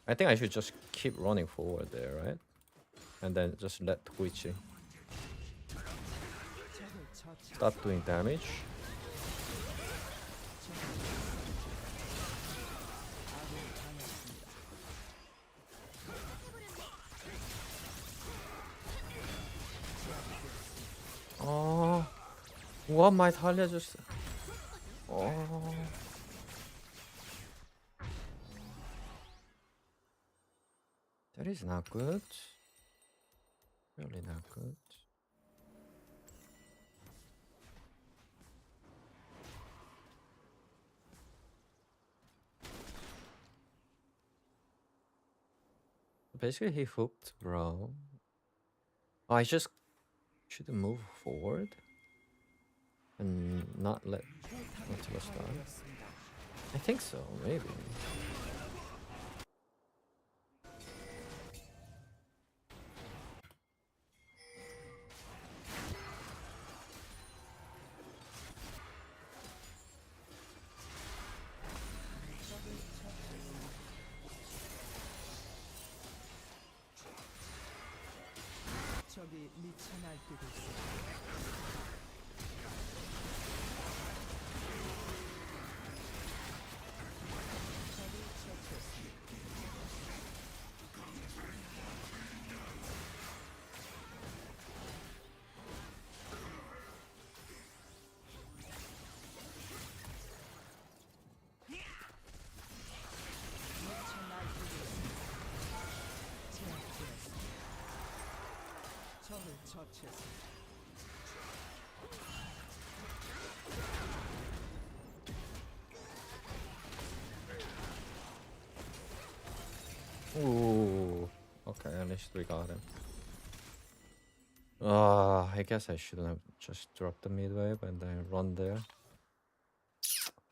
I think I should just keep running forward there, right? And then just let Twitchy 적을 처치. start doing damage. 아군이 당했습니다. What might Talia just? Oh. That is not good. Really not good. Basically, he hooked, bro. Oh, I just should move forward and not let Nautilus die. 파괴되었습니다. I think so, maybe. 적이 미쳐 날뛰고 있습니다. 적을 처치했습니다. 미쳐 날뛰고 있습니다. 제압되었습니다. 적을 처치했습니다. Ooh. Okay, at least we got him. I guess I shouldn't have just dropped the mid wave and then run there.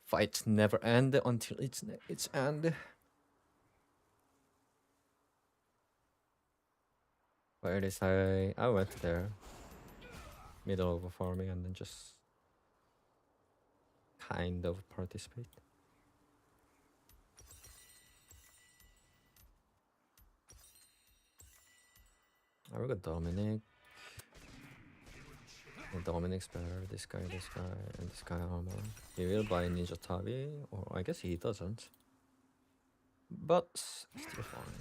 Fights never end until it's end. But at least I went there, middle of farming, and then just kind of participate. I got Dominic. And Dominic's better. This guy, and this guy armor. He will buy Ninja Tabi, or I guess he doesn't. But still fine.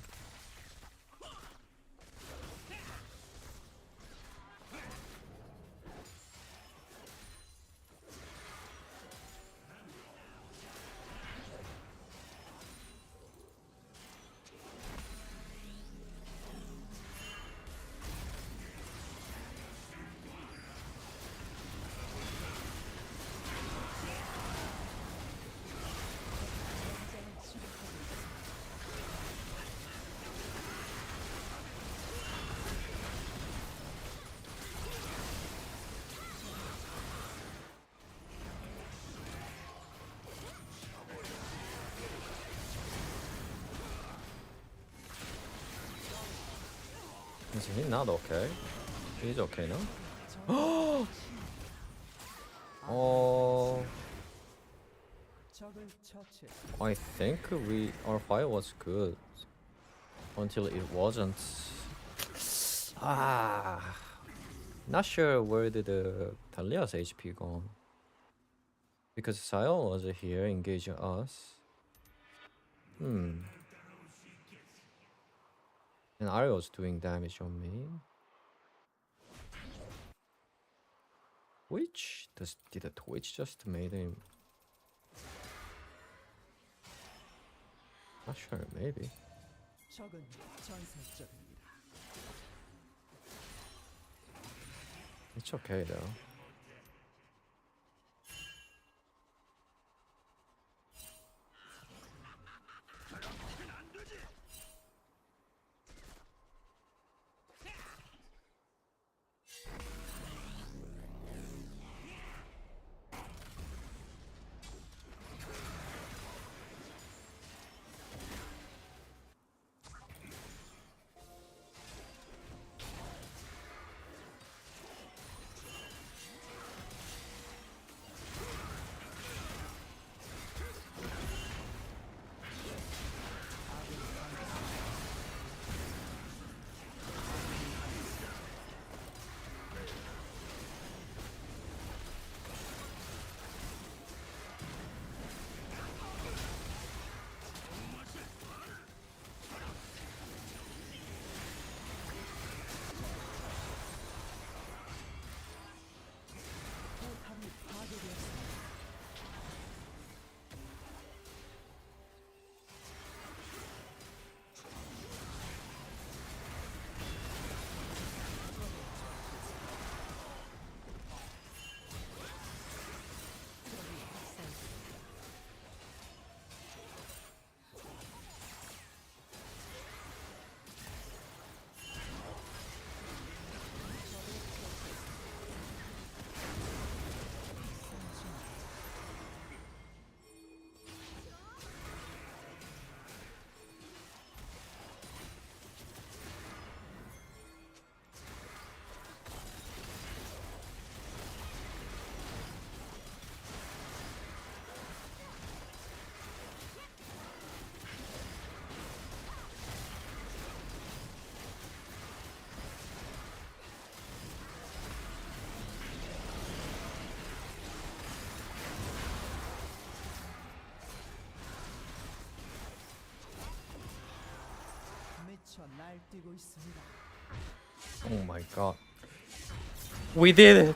Is he not okay? He's okay now? Oh, 적을 처치했습니다. I think our fight was good until it wasn't. Not sure where did Talia's HP go? Because Sion was here engaging us. And Ari was doing damage on me. Did the Twitch just made him? Not sure, maybe. 적은 전설적입니다. It's okay though. 날뛰고 있습니다. Oh my god. We did it!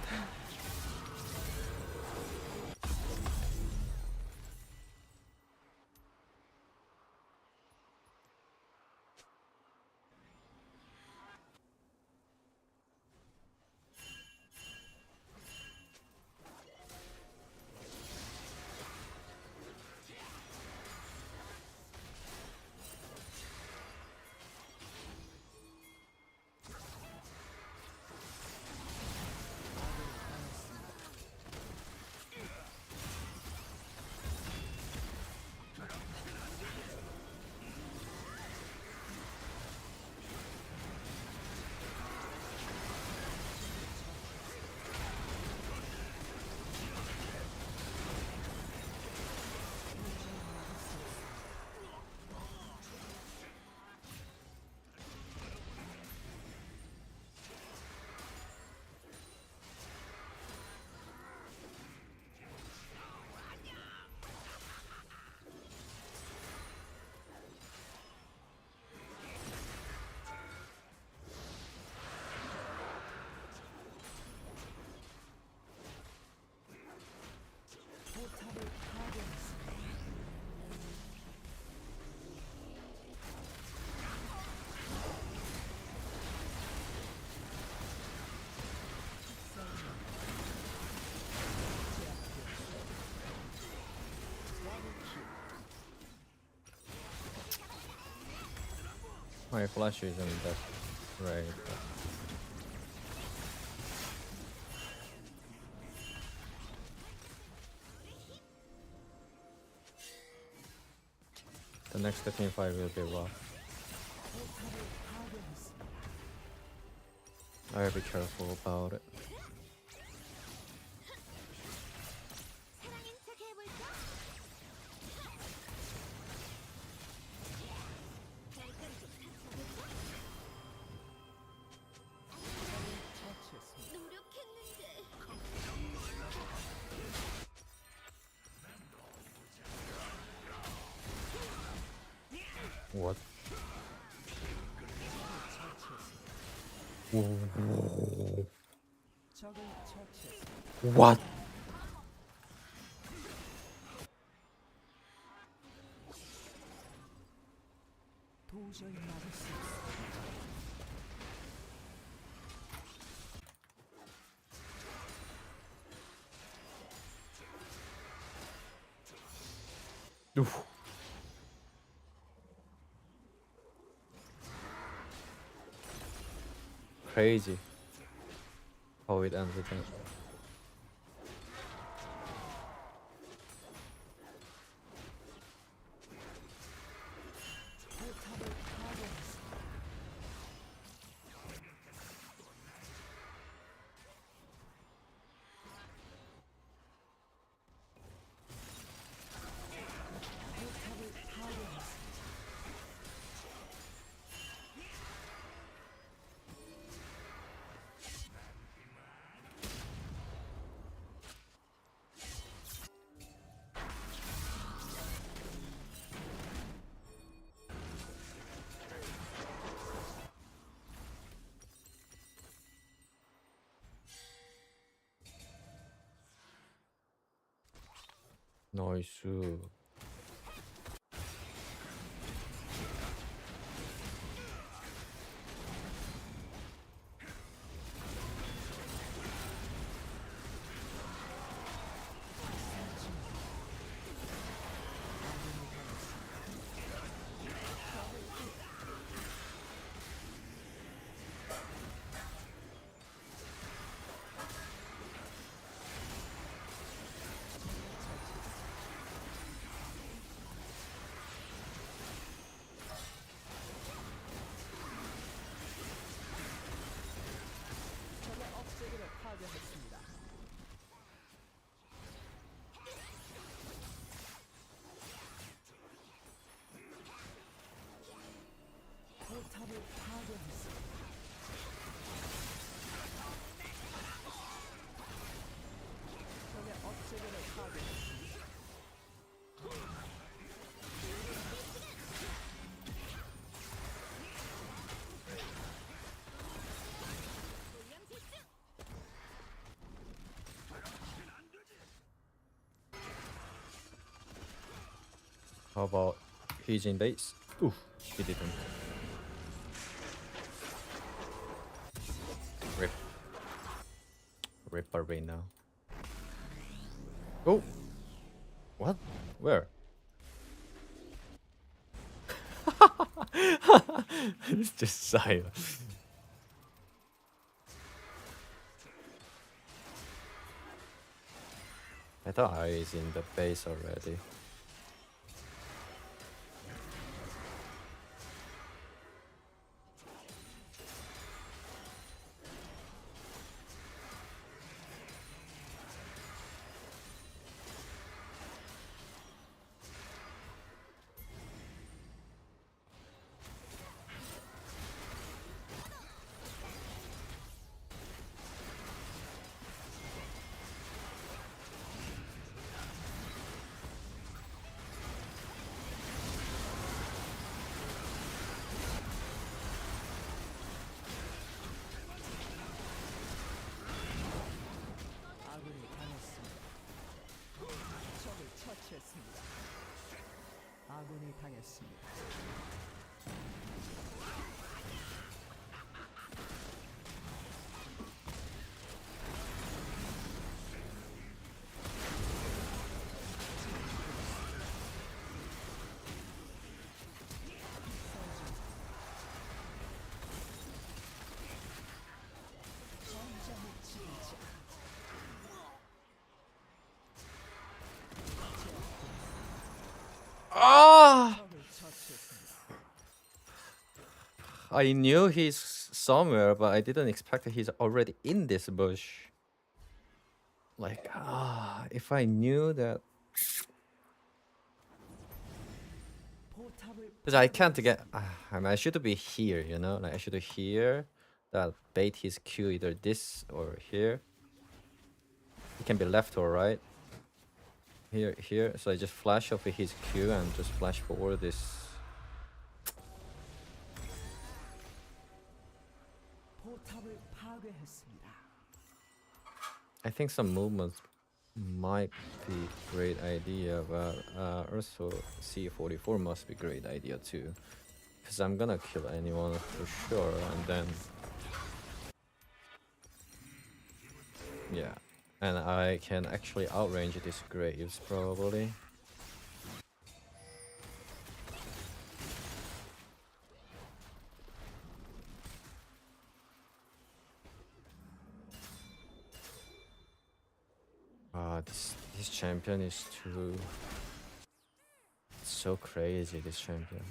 포탑을 파괴했습니다. My flash isn't that great. The next team fight will be rough. 포탑을 파괴했습니다. I'll be careful about it. What? 적을 처치했습니다. What? 도저히 막을 수 없습니다. Oof. Crazy how it ended. 포탑을 파괴했습니다. 포탑을 파괴했습니다. 나이스. How about he's in base? Ooh, he didn't. Rip. Rip arena. Oh! What? Where? It's just silent. I thought I is in the base already. 아군이 당했습니다. 적을 처치했습니다. 아군이 당했습니다. 전장의 지휘자. Ah! 적을 처치했습니다. I knew he's somewhere, but I didn't expect that he's already in this bush. Like, if I knew that. 포탑을 Because I can't get. I mean, I should be here, you know? Like, I should hear that bait his Q either this or here. It can be left or right. Here. So I just flash off his Q and just flash forward this. 포탑을 파괴했습니다. I think some movements might be great idea, but also C44 must be great idea too. Because I'm gonna kill anyone for sure, and then yeah, and I can actually outrange these graves probably. This champion is too. It's so crazy, this champion.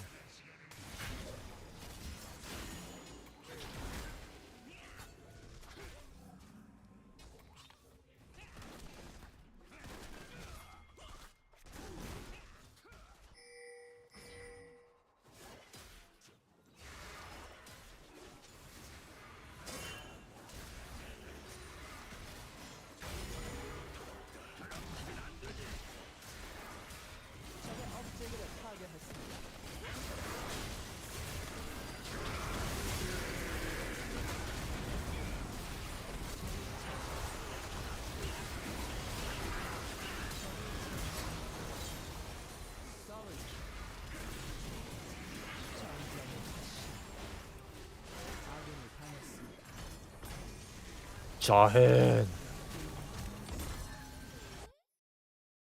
적의 업체계를 파괴했습니다. SOLOQ. 전장의 화신. 아군이 당했습니다. 자hen.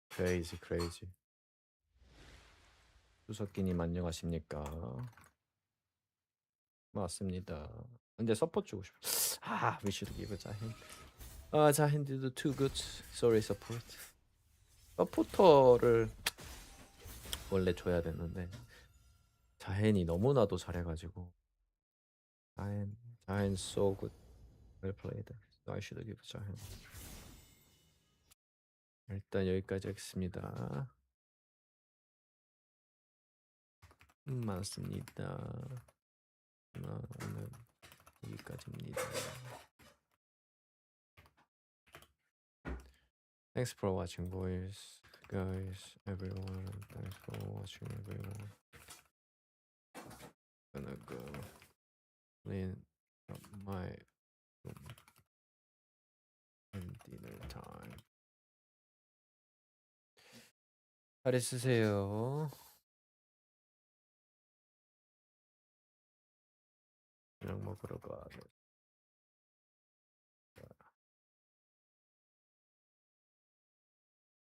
Crazy. 수석기님 안녕하십니까? 맞습니다. 근데 서포트 주고 싶어. We should give 자hen. 자hen did too good. Sorry support. 서포터를 원래 줘야 되는데 자hen이 너무나도 잘해가지고. 자hen so good. Well played. So I should give 자hen. 일단 여기까지 하겠습니다. 맞습니다. 오늘 여기까지입니다. Thanks for watching, boys, guys, everyone. Thanks for watching, everyone. Gonna go clean up my room and dinner time. 잘 있으세요. 저녁 먹으러 가네.